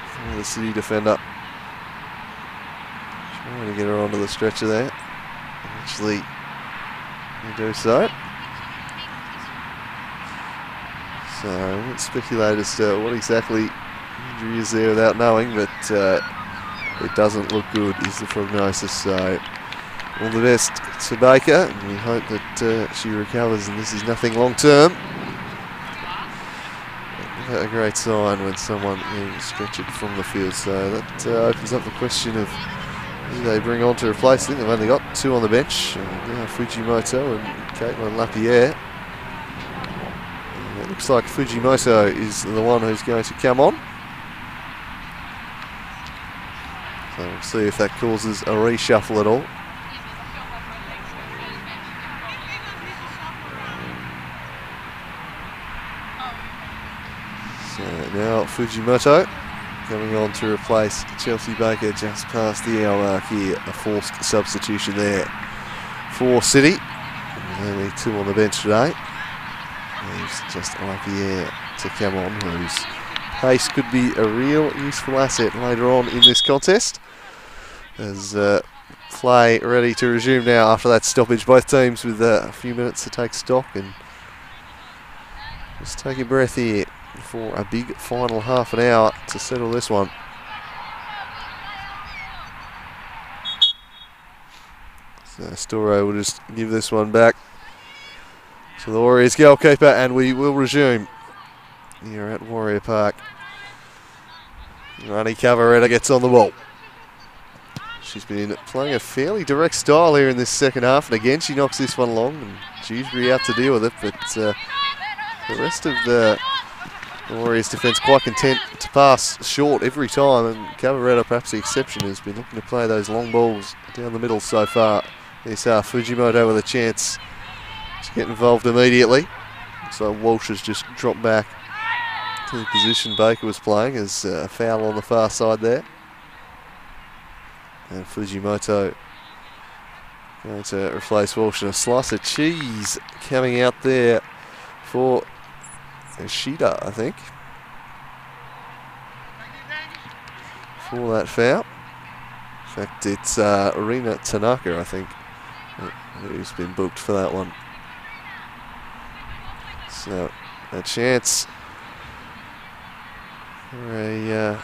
for the City defender. Trying to get her onto the stretcher there. Actually, they do so. So I won't speculate as to what exactly injury is there without knowing, but it doesn't look good, is the prognosis. So all the best to Baker, and we hope that she recovers and this is nothing long term. A great sign when someone stretch it from the field. So that opens up the question of who they bring on to replace. I think they've only got 2 on the bench, Fujimoto and Caitlin Lapierre. It looks like Fujimoto is the one who's going to come on. So we'll see if that causes a reshuffle at all. So now Fujimoto coming on to replace Chelsea Baker just past the hour mark here. A forced substitution there for City. Only 2 on the bench today. Leaves just Lapierre to come on, whose pace could be a real useful asset later on in this contest. As play ready to resume now after that stoppage. Both teams with a few minutes to take stock and just take a breath here for a big final half an hour to settle this one. So Storo will just give this one back to the Warriors goalkeeper, and we will resume here at Warrior Park. Rani Cavaretta gets on the ball. She's been playing a fairly direct style here in this second half, and again she knocks this one long, and Dewsbury out to deal with it, but the rest of the Warriors defence quite content to pass short every time, and Cavaretta, perhaps the exception, has been looking to play those long balls down the middle so far. There's Fujimoto with a chance to get involved immediately. So Walsh has just dropped back to the position Baker was playing, as a foul on the far side there. And Fujimoto going to replace Walsh, and a slice of cheese coming out there for Ishida, I think, for that foul. In fact, it's Rina Tanaka, I think, who's been booked for that one. So a chance for a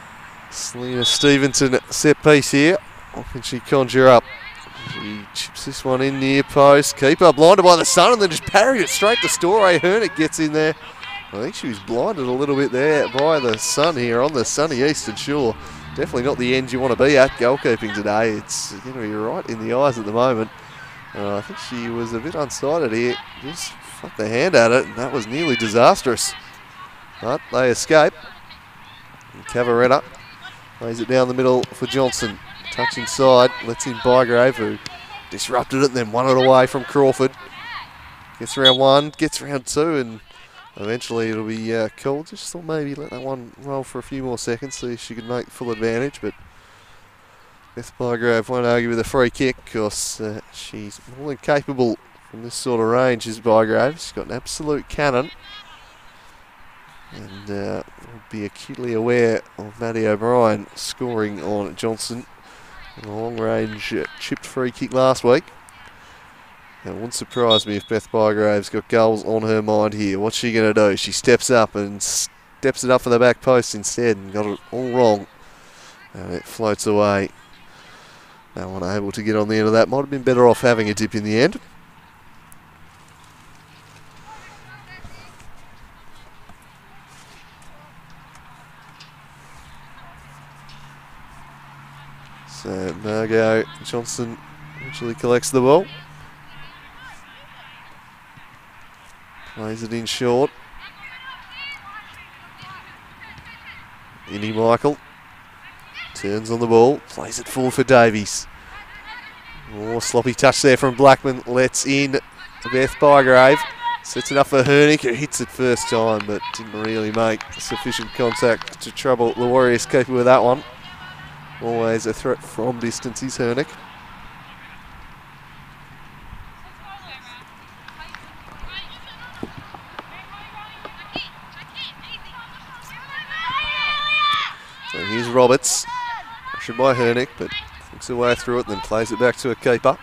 Selena Stevenson set piece here. What can she conjure up? She chips this one in near post. Keeper blinded by the sun and then just parried it straight to Storey. Hernick gets in there. I think she was blinded a little bit there by the sun here on the sunny eastern shore. Definitely not the end you want to be at goalkeeping today. It's going to be right in the eyes at the moment. I think she was a bit unsighted here. Just fucked the hand at it, and that was nearly disastrous. But they escape. And Cavaretta lays it down the middle for Johnson. Touch inside, lets in Bygrave, who disrupted it and then won it away from Crawford. Gets round 1, gets round 2, and eventually it'll be called. Just thought maybe let that one roll for a few more seconds, see if she could make full advantage, but Beth Bygrave won't argue with a free kick, because she's more than capable from this sort of range, is Bygrave. She's got an absolute cannon, and will be acutely aware of Maddie O'Brien scoring on Johnson in a long-range chipped free kick last week. It wouldn't surprise me if Beth Bygrave's got goals on her mind here. What's she going to do? She steps up and steps it up for the back post instead and got it all wrong. And it floats away. No one able to get on the end of that. Might have been better off having a dip in the end. So Margot Johnson actually collects the ball. Plays it in short. Innie Michael turns on the ball, plays it forward for Davies. More sloppy touch there from Blackman, lets in Beth Bygrave. Sets it up for Hernick, who hits it first time but didn't really make sufficient contact to trouble the Warriors keeper with that one. Always a threat from distance is Hernick. So here's Roberts, pressured by Hernick, but thinks her way through it, then plays it back to a keeper,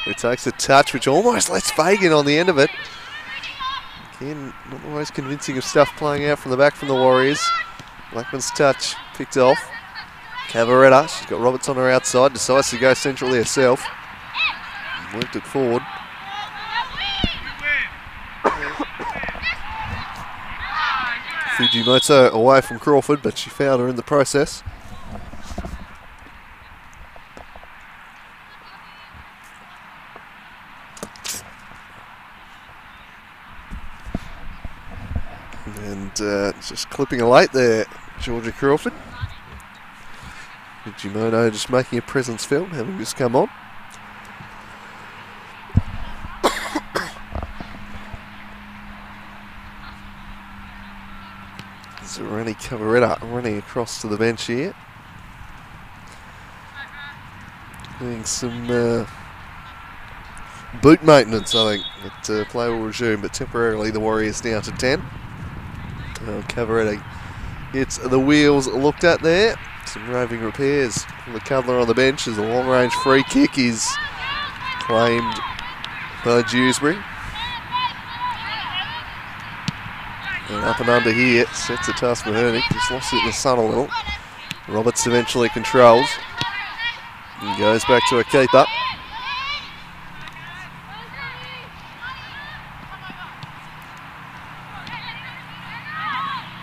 who takes a touch which almost lets Fagan on the end of it. Again, not the most convincing of stuff playing out from the back from the Warriors. Blackman's touch picked off. Cavaretta, she's got Roberts on her outside, decides to go centrally herself. Worked it forward. Fujimoto away from Crawford, but she found her in the process. And just clipping her late there, Georgia Crawford. Fujimoto just making a presence felt, having just come on. Zorani Cavaretta running across to the bench here. Doing some boot maintenance, I think, that play will resume, but temporarily the Warriors down to 10. Cavaretta gets the wheels looked at there. Some roving repairs from the Cutler on the bench as a long-range free kick is claimed by Dewsbury. And up and under here, sets a task for Hernick, just lost it in the sun a little. Roberts eventually controls and goes back to a keeper.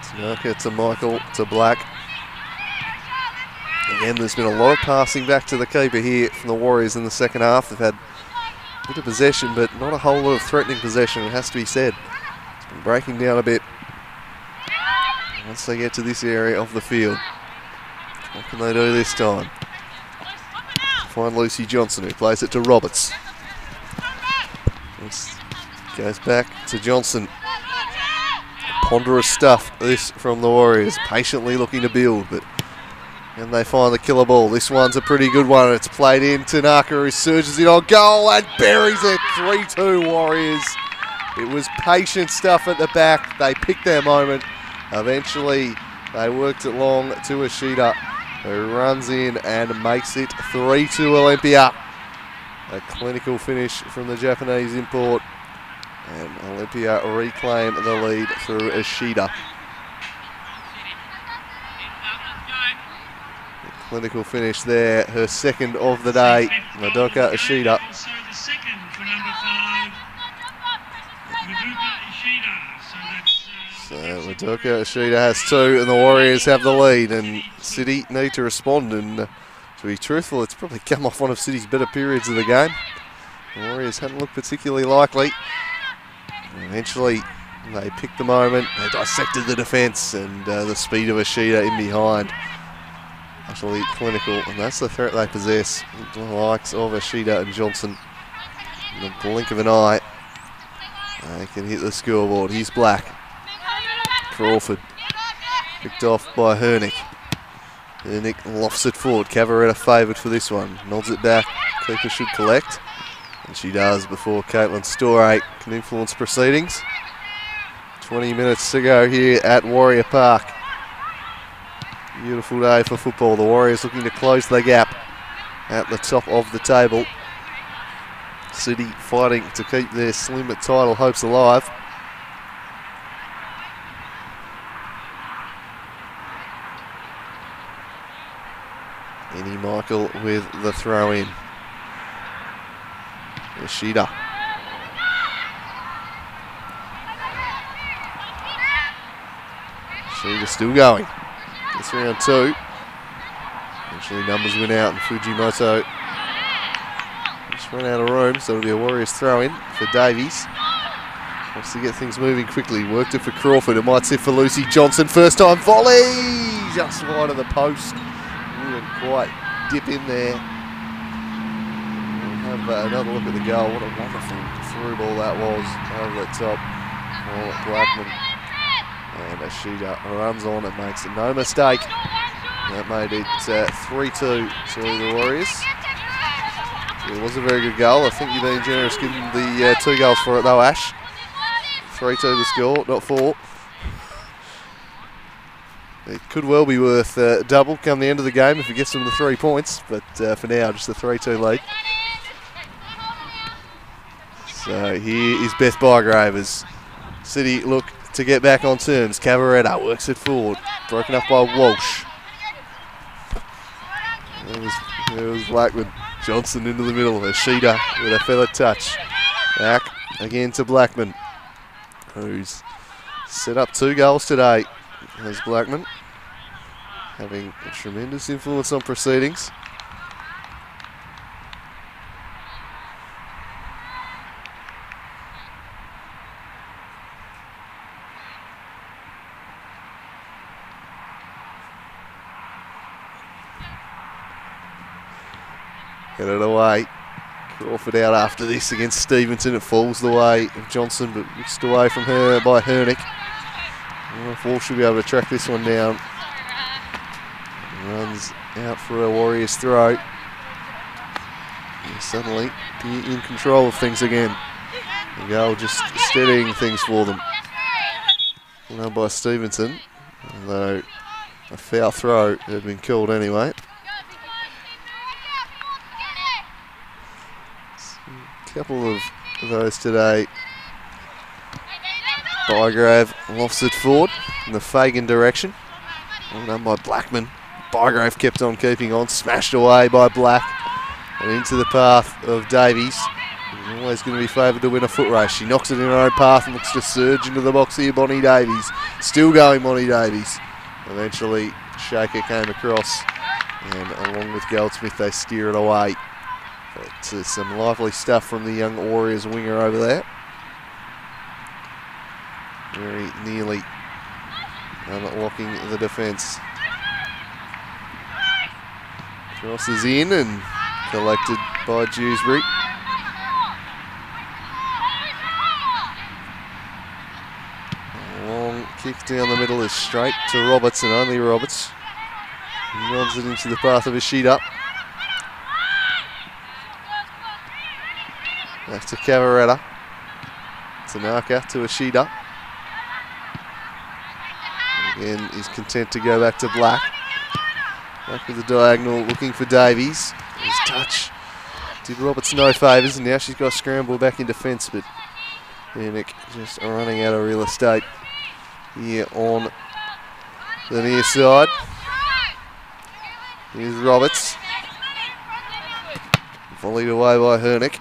Tanaka to Michael to Black. Again, there's been a lot of passing back to the keeper here from the Warriors in the second half. They've had a bit of possession, but not a whole lot of threatening possession, it has to be said. It's been breaking down a bit once they get to this area of the field. What can they do this time? Find Lucy Johnson, who plays it to Roberts. This goes back to Johnson. Ponderous stuff, this from the Warriors. Patiently looking to build, but and they find the killer ball. This one's a pretty good one. It's played in. Tanaka, who surges in on goal and buries it. 3-2 Warriors. It was patient stuff at the back. They picked their moment. Eventually, they worked it long to Ishida, who runs in and makes it 3-2 Olympia. A clinical finish from the Japanese import. And Olympia reclaim the lead through Ishida. Clinical finish there, her second of the day, Madoka Ishida. So Madoka Ishida has two and the Warriors have the lead, and City need to respond, and to be truthful, it's probably come off one of City's better periods of the game. The Warriors hadn't looked particularly likely. Eventually they picked the moment, they dissected the defence, and the speed of Ishida in behind. Utterly clinical, and that's the threat they possess. The likes of Ishida and Johnson. In the blink of an eye, they can hit the scoreboard. Here's Black. Crawford. Picked off by Hernick. Hernick lofts it forward. Cavaretta favoured for this one. Nods it back. Keeper should collect. And she does before Caitlin Storey can influence proceedings. 20 minutes to go here at Warrior Park. Beautiful day for football. The Warriors looking to close the gap at the top of the table. City fighting to keep their slim title hopes alive. Annie Michael with the throw in. Ishida. Ishida still going. It's round two. Eventually numbers win out and Fujimoto just run out of room, so it'll be a Warriors throw in for Davies. Wants to get things moving quickly. Worked it for Crawford. It might sit for Lucy Johnson. First time volley! Just wide of the post. Wouldn't quite dip in there. We'll have another look at the goal. What a wonderful through ball that was over the top. Blackman. And Ishida runs on and makes no mistake. That made it 3-2 to the Warriors. It was a very good goal. I think you've been generous giving the 2 goals for it though, Ash. 3-2 the score, not 4. It could well be worth double come the end of the game if it gets them the 3 points, but for now, just a 3-2 lead. So here is Beth Bygrave as City look to get back on terms. Cavaretta works it forward, broken up by Walsh. There was Blackman. Johnson into the middle. Ashida with a feather touch. Back again to Blackman, who's set up 2 goals today. As Blackman having a tremendous influence on proceedings. Headed away. Crawford out after this against Stevenson. It falls the way of Johnson, but whisked away from her by Hernick. I don't know if Walsh should be able to track this one down. Runs out for a Warriors throw. And suddenly be in control of things again. The goal just steadying things for them. Run by Stevenson, although a foul throw had been called anyway. A couple of those today. Bygrave lofts it forward in the Fagan direction. Well done by Blackman. Bygrave kept on keeping on, smashed away by Black and into the path of Davies. He's always going to be favoured to win a foot race. She knocks it in her own path and looks to surge into the box here, Bonnie Davies. Still going, Bonnie Davies. Eventually, Shaker came across and along with Goldsmith they steer it away. But some lively stuff from the young Warriors winger over there. Very nearly unlocking the defence. Crosses in and collected by Dewsbury. A long kick down the middle is straight to Roberts and only Roberts. He nods it into the path of Ishida. Back to Cavaretta. Tanaka to Ishida. Again, he's content to go back to Black. Back with the diagonal, looking for Davies. His touch did Roberts no favours, and now she's got to scramble back in defence, but Yannick just running out of real estate here on the near side. Here's Roberts. Volleyed away by Hernick.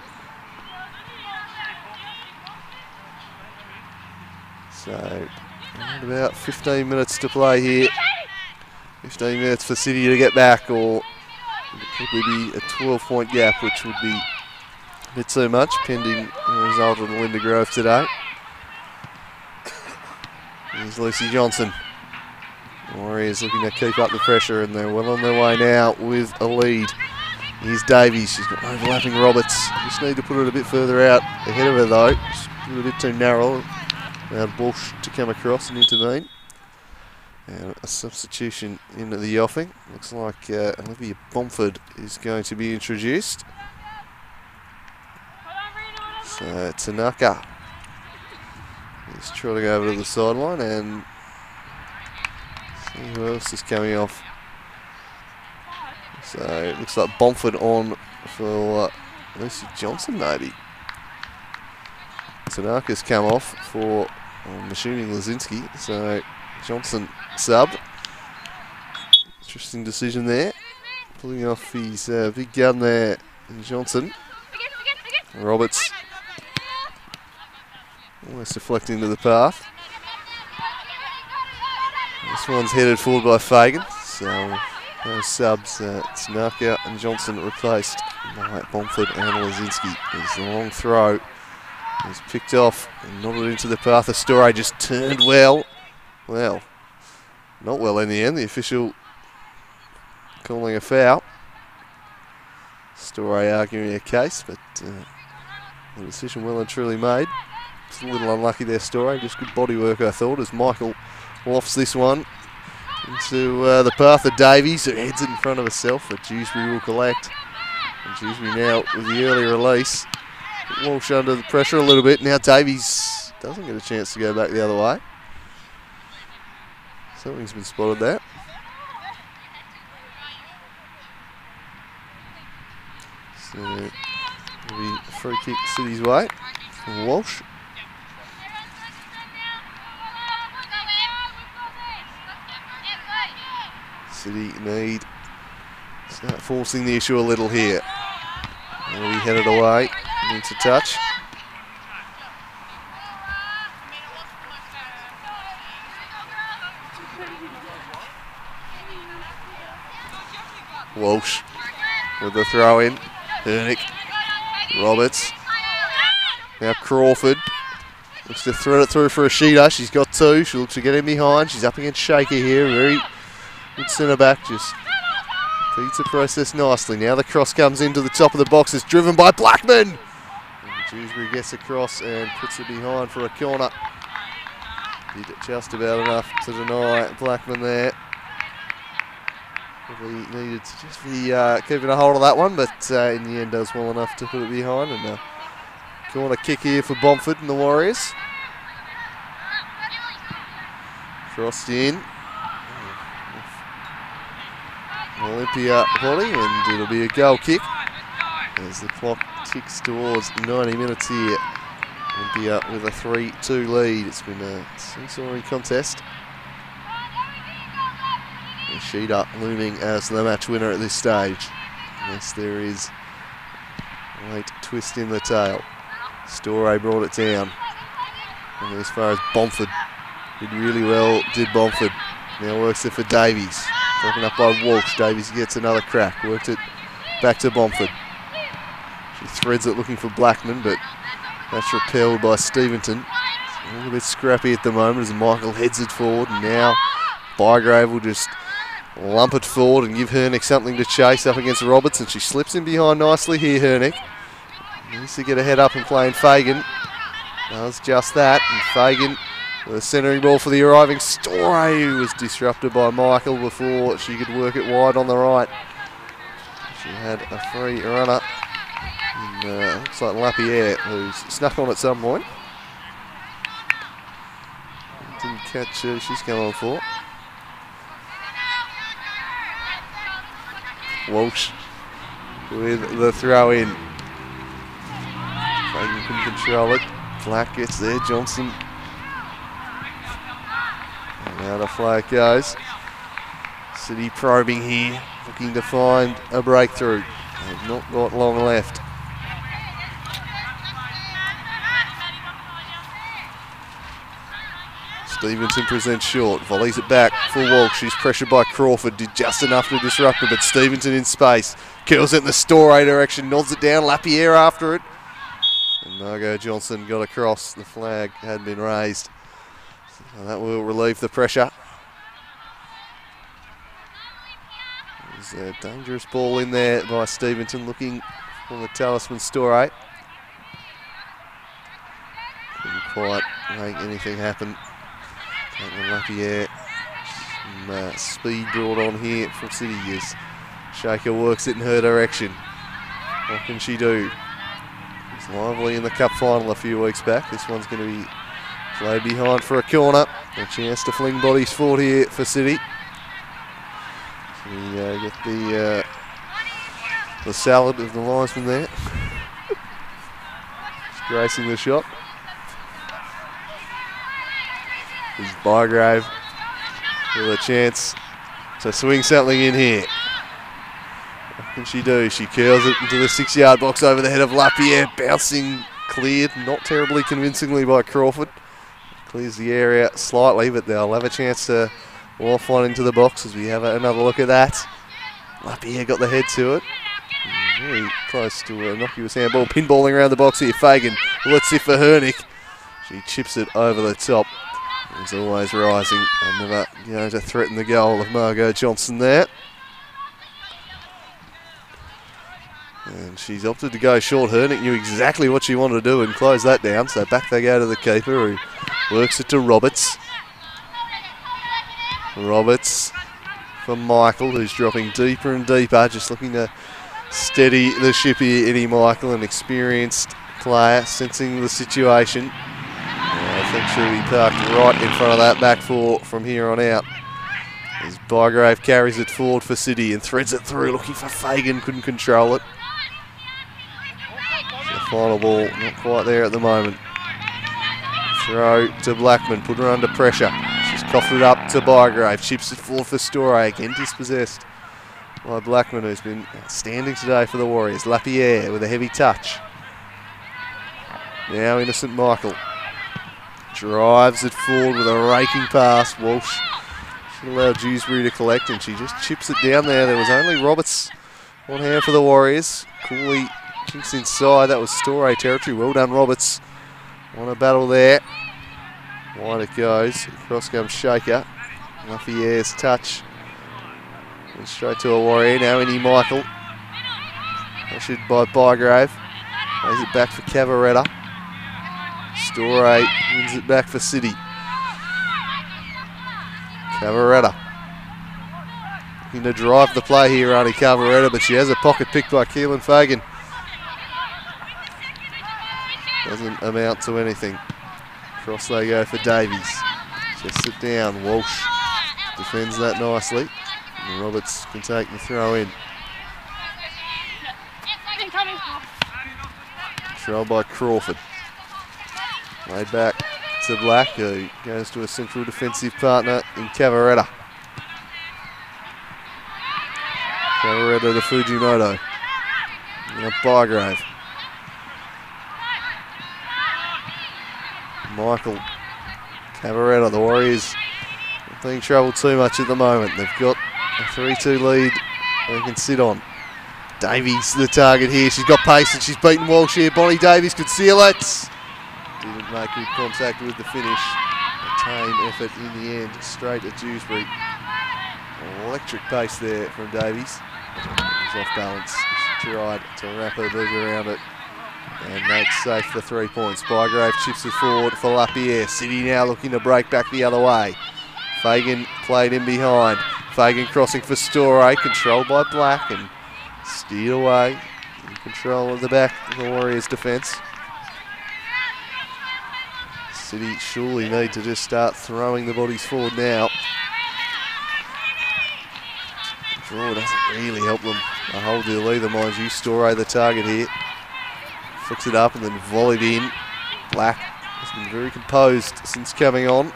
So, about 15 minutes to play here. 15 minutes for City to get back, or it would probably be a 12-point gap, which would be a bit too much, pending the result of the Linda Grove today. Here's Lucy Johnson. Warriors looking to keep up the pressure, and they're well on their way now with a lead. Here's Davies. She's got overlapping Roberts. Just need to put it a bit further out ahead of her, though. Just a little bit too narrow. Allowed Walsh to come across and intervene. And a substitution into the offing. Looks like Olivia Bomford is going to be introduced. So Tanaka is trotting over to the sideline, and see who else is coming off. So it looks like Bomford on for Lucy Johnson, maybe. Tanaka's come off for, I'm assuming, Lazinski. So Johnson subbed. Interesting decision there. Pulling off his big gun there, Johnson. Roberts almost deflecting to the path. This one's headed forward by Fagan. So those subs, Tanaka and Johnson replaced by Bomford and Lazinski. There's the long throw. He's picked off and nodded into the path of Storey, just turned well. Well, not well in the end. The official calling a foul. Storey arguing a case, but the decision well and truly made. It's a little unlucky there, Storey. Just good body work, I thought, as Michael lofts this one into the path of Davies, who heads it in front of herself, but Dewsbury will collect. And Dewsbury now with the early release. Walsh under the pressure a little bit. Now Davies doesn't get a chance to go back the other way. Something's been spotted there. So it'll be a free kick City's way from Walsh. City need forcing the issue a little here. Will be headed away, needs a touch. Walsh with the throw in. Hernick, Roberts. Now Crawford looks to thread it through for Ashita. She's got two. She looks to get in behind. She's up against Shaker here. Very good centre back. Just feeds the process nicely. Now the cross comes into the top of the box. It's driven by Blackman. And Dewsbury gets across and puts it behind for a corner. Did just about enough to deny Blackman there. Probably needed to just be keeping a hold of that one, but in the end does well enough to put it behind. And corner kick here for Bomford and the Warriors. Crossed in. Olympia body, and it'll be a goal kick as the clock ticks towards 90 minutes here. Olympia with a 3-2 lead. It's been a seesaw contest. Sheeta looming as the match winner at this stage, unless there is a late twist in the tail. Storey brought it down. And as far as Bomford, did really well, did Bomford. Now works it for Davies. Broken up by Walsh. Davies gets another crack. Worked it back to Bomford. She threads it looking for Blackman, but that's repelled by Steventon. A little bit scrappy at the moment as Michael heads it forward. And now Bygrave will just lump it forward and give Hernick something to chase up against Roberts, and she slips in behind nicely here, Hernick. Needs to get a head up and play in Fagan. Does just that, and Fagan with a centering ball for the arriving Storey, who was disrupted by Michael before she could work it wide on the right. She had a free runner. And looks like Lapierre, who's snuck on at some point. Didn't catch who she's come on for. Walsh with the throw in. Fagan can control it. Black gets there. Johnson. And out of flag goes. City probing here, looking to find a breakthrough. They've not got long left. Stevenson presents short, volleys it back for Walsh. She's pressured by Crawford, did just enough to disrupt her, but Stevenson in space. Curls it in the Storey direction, nods it down, Lapierre after it. And Margot Johnson got across, the flag had been raised. So that will relieve the pressure. There's a dangerous ball in there by Stevenson, looking for the talisman Storey. Couldn't quite make anything happen. Caitlin Lapierre, some speed brought on here from City as Shaker works it in her direction. What can she do? It was lively in the cup final a few weeks back. This one's going to be played behind for a corner. A chance to fling bodies forward here for City. So we get the salad of the linesman there. Just gracing the shot. Is Bygrave with a chance to swing something in here. What can she do? She curls it into the 6-yard box over the head of Lapierre, bouncing cleared, not terribly convincingly by Crawford. Clears the area slightly, but they'll have a chance to waft one into the box as we have another look at that. Lapierre got the head to it. Very close to a innocuous handball. Pinballing around the box here. Fagan, let's see for Hernick. She chips it over the top. He's always rising and never going to threaten the goal of Margot Johnson there. And she's opted to go short. Hernick knew exactly what she wanted to do and close that down. So back they go to the keeper, who works it to Roberts. Roberts for Michael, who's dropping deeper and deeper, just looking to steady the ship here. Eddie Michael, an experienced player, sensing the situation. I think she'll be parked right in front of that back four from here on out. As Bygrave carries it forward for City and threads it through, looking for Fagan, couldn't control it. The final ball not quite there at the moment. Throw to Blackman, put her under pressure. She's coughed it up to Bygrave, chips it forward for Storey, again dispossessed by Blackman, who's been outstanding today for the Warriors. Lapierre with a heavy touch. Now into St Michael. Drives it forward with a raking pass. Walsh should allow Dewsbury to collect, and she just chips it down there. There was only Roberts on hand for the Warriors. Cooley kicks inside. That was Storey territory. Well done, Roberts. On a battle there. Wide it goes. Across comes Shaker. Lapierre's touch. And straight to a Warrior. Now into Michael. Pressured by Bygrave. Plays it back for Cavaretta. Storey wins it back for City. Cavaretta looking to drive the play here, Arnie Cavaretta, but she has a pocket picked by Keelan Fagan. Doesn't amount to anything. Cross they go for Davies. Just sit down. Walsh defends that nicely. And Roberts can take the throw in. Controlled by Crawford. Laid back to Black, who goes to a central defensive partner in Cavaretta. Cavaretta to Fujimoto. Now Bygrave. Michael. Cavaretta, the Warriors not being troubled too much at the moment. They've got a 3-2 lead they can sit on. Davies the target here. She's got pace and she's beaten Walsh here. Bonnie Davies could seal it. Didn't make good contact with the finish. A tame effort in the end, straight at Dewsbury. Electric pace there from Davies. It was off balance. She tried to wrap her leg around it and makes safe the 3 points. Bygrave chips it forward for Lapierre. City now looking to break back the other way. Fagan played in behind. Fagan crossing for Storey, controlled by Black and steered away. In control of the back of the Warriors' defence. City surely need to just start throwing the bodies forward now. The draw doesn't really help them a whole deal either, mind you. Storey the target here. Flicks it up and then volleyed in. Black has been very composed since coming on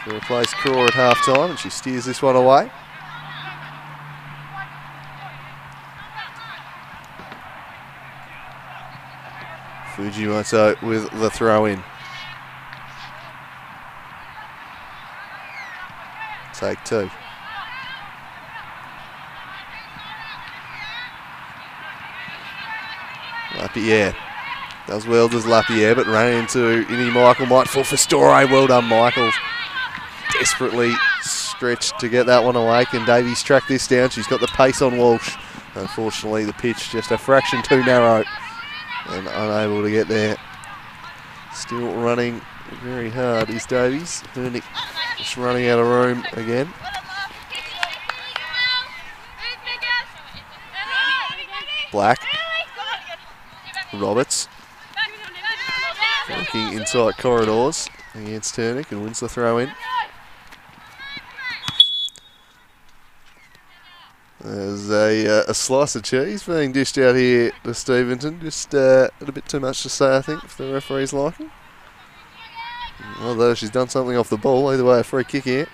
to replace Craw at half time, and she steers this one away. Fujimoto with the throw in. Take two. Lapierre does well, does Lapierre, but ran into Innie Michael. Might fall for Storey. Well done, Michael. Desperately stretched to get that one away. Can Davies track this down? She's got the pace on Walsh. Unfortunately, the pitch just a fraction too narrow and unable to get there. Still running very hard is Davies. Hernick just running out of room again. Black. Roberts. Looking inside corridors against Hernick and wins the throw in. There's a slice of cheese being dished out here to Steventon. Just a bit too much to say, I think, if the referee's liking. Although she's done something off the ball, either way a free kick here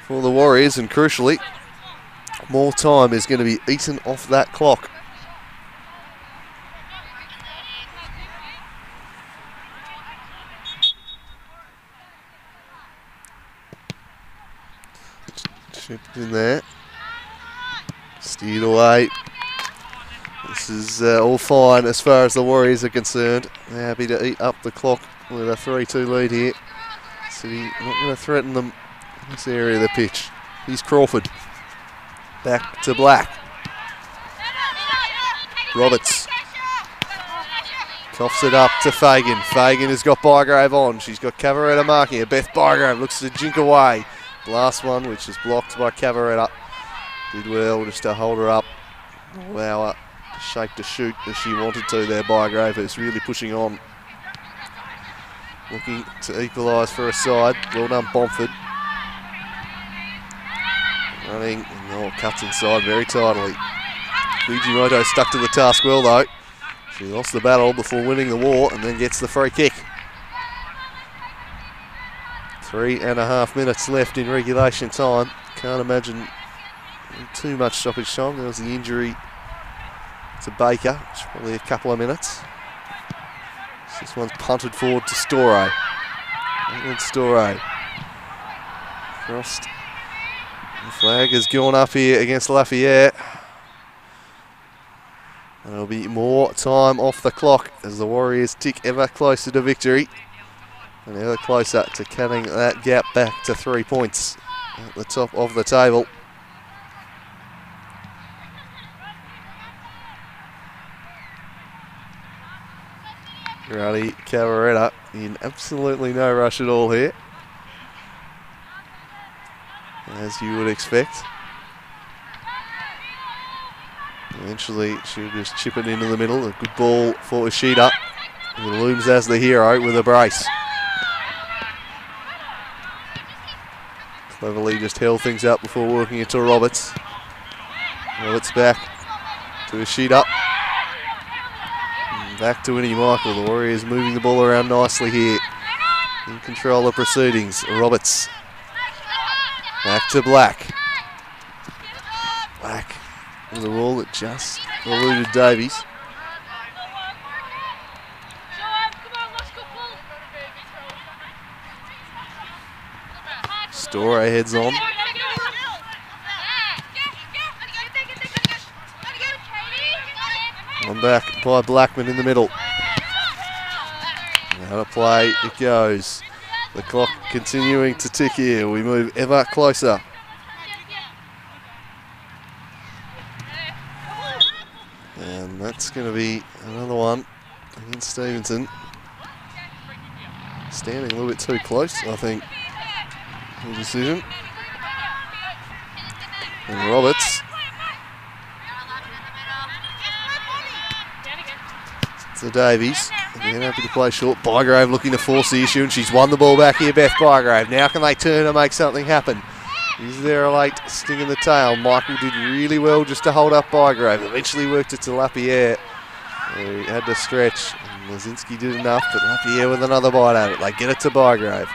for the Warriors, and crucially, more time is going to be eaten off that clock. Chipped in there, steered away. This is all fine as far as the Warriors are concerned. They're happy to eat up the clock with a 3-2 lead here. City not going to threaten them in this area of the pitch. Here's Crawford. Back to Black. Roberts. Coughs it up to Fagan. Fagan has got Bygrave on. She's got Cavaretta marking her. Beth Bygrave looks to jink away. Last one, which is blocked by Cavaretta. Did well just to hold her up. Allow her to shake to shoot as she wanted to there. Bygrave is really pushing on. Looking to equalise for a side. Well done, Bomford. Running, and cuts inside very tidily. Fujimoto stuck to the task well though. She lost the battle before winning the war and then gets the free kick. 3.5 minutes left in regulation time. Can't imagine too much stoppage time. There was the injury to Baker, which is probably a couple of minutes. This one's punted forward to Storey. Storey. Crossed. The flag has gone up here against Lafayette. And there'll be more time off the clock as the Warriors tick ever closer to victory. And ever closer to cutting that gap back to 3 points at the top of the table. Rowdy Cavaretta in absolutely no rush at all here, as you would expect. Eventually she'll just chip it into the middle. A good ball for Ishida, who looms as the hero with a brace. Cleverly just held things up before working it to Roberts. Roberts back to Ishida. Back to Winnie Michael. The Warriors moving the ball around nicely here. In control of proceedings. Roberts. Back to Black. Black with a ball that just eluded Davies. Storey heads on. One back by Blackman in the middle. Out of play it goes. The clock continuing to tick here. We move ever closer. And that's going to be another one against Stevenson. Standing a little bit too close, I think. Good decision. And Roberts. To Davies. Again, happy to play short. Bygrave looking to force the issue, and she's won the ball back here, Beth Bygrave. Now can they turn and make something happen? Is there a late sting in the tail? Michael did really well just to hold up Bygrave. Eventually worked it to Lapierre. He had to stretch. And Lazinski did enough, but Lapierre with another bite at it. They get it to Bygrave.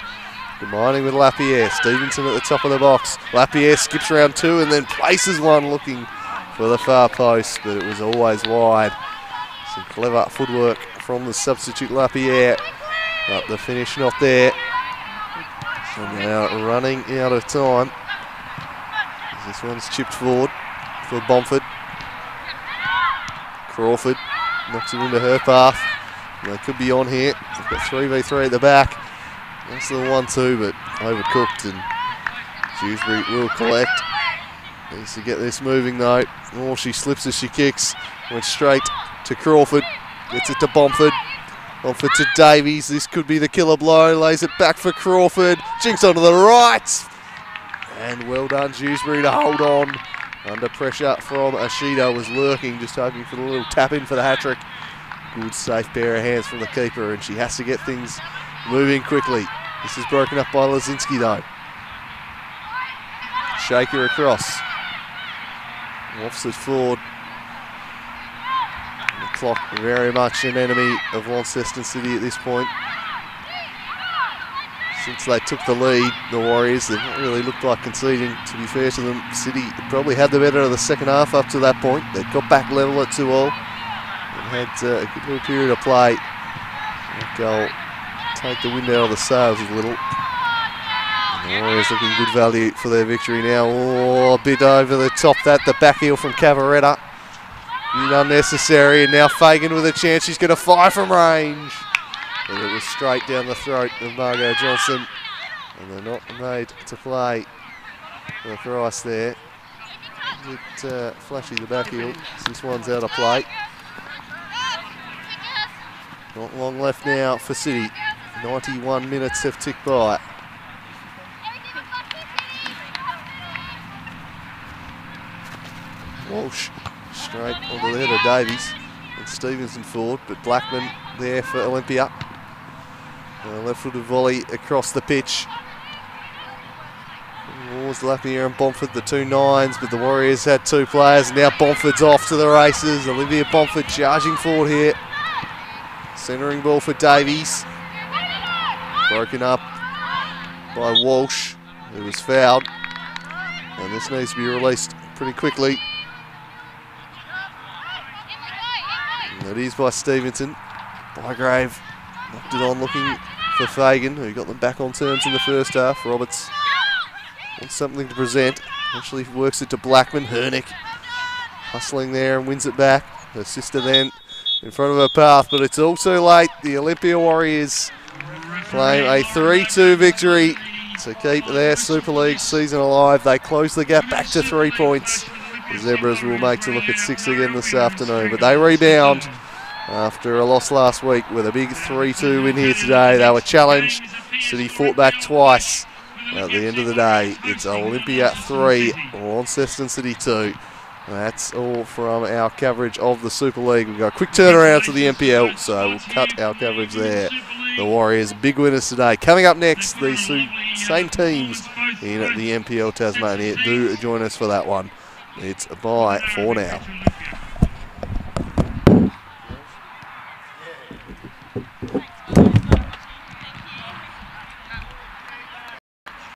Combining with Lapierre. Stevenson at the top of the box. Lapierre skips round two and then places one looking for the far post, but it was always wide. Some clever footwork from the substitute Lapierre, but the finish not there. So now running out of time. This one's chipped forward for Bomford. Crawford knocks it into her path. They could be on here. They've got 3v3 at the back. That's the 1-2, but overcooked, and Dewsbury will collect. Needs to get this moving though. Oh, she slips as she kicks. Went straight to Crawford. Gets it to Bomford. Bomford to Davies. This could be the killer blow. Lays it back for Crawford. Jinks onto the right. And well done, Dewsbury, to hold on. Under pressure from Ishida. Was lurking, just hoping for the little tap in for the hat-trick. Good safe pair of hands from the keeper, and she has to get things moving quickly. This is broken up by Lazinski though. Shaker across. Offs it forward. And the clock very much an enemy of Launceston City at this point. Since they took the lead, the Warriors, they've not really looked like conceding, to be fair to them. City probably had the better of the second half up to that point. They got back level at 2-2 and had a good little period of play. That goal take the wind out of the sails a little. And the Warriors looking good value for their victory now. Oh, a bit over the top that, the back heel from Cavaretta. Unnecessary, and now Fagan with a chance. She's going to fire from range. And it was straight down the throat of Margot Johnson. And they're not made to play for the price there. A bit flashy the back heel. This one's out of play. Not long left now for City. 91 minutes have ticked by. Walsh straight onto the head of Davies. And Stevenson forward, but Blackman there for Olympia. Left-footed volley across the pitch. Was Lapierre and Bomford, the 2 9s, but the Warriors had 2 players. Now Bomford's off to the races. Olivia Bomford charging forward here. Centering ball for Davies. Broken up by Walsh, who was fouled. And this needs to be released pretty quickly. And that is by Stevenson. Bygrave knocked it on looking for Fagan, who got them back on terms in the first half. Roberts wants something to present. Actually works it to Blackman. Hernick hustling there and wins it back. Her sister then in front of her path, but it's all too late. The Olympia Warriors claim a 3-2 victory to keep their Super League season alive. They close the gap back to 3 points. The Zebras will make to look at 6 again this afternoon, but they rebound after a loss last week with a big 3-2 win here today. They were challenged. City fought back twice. At the end of the day, it's Olympia 3, Launceston City 2. That's all from our coverage of the Super League. We've got a quick turnaround to the NPL, so we'll cut our coverage there. The Warriors, big winners today. Coming up next, these same teams in the NPL Tasmania. Do join us for that one. It's bye for now.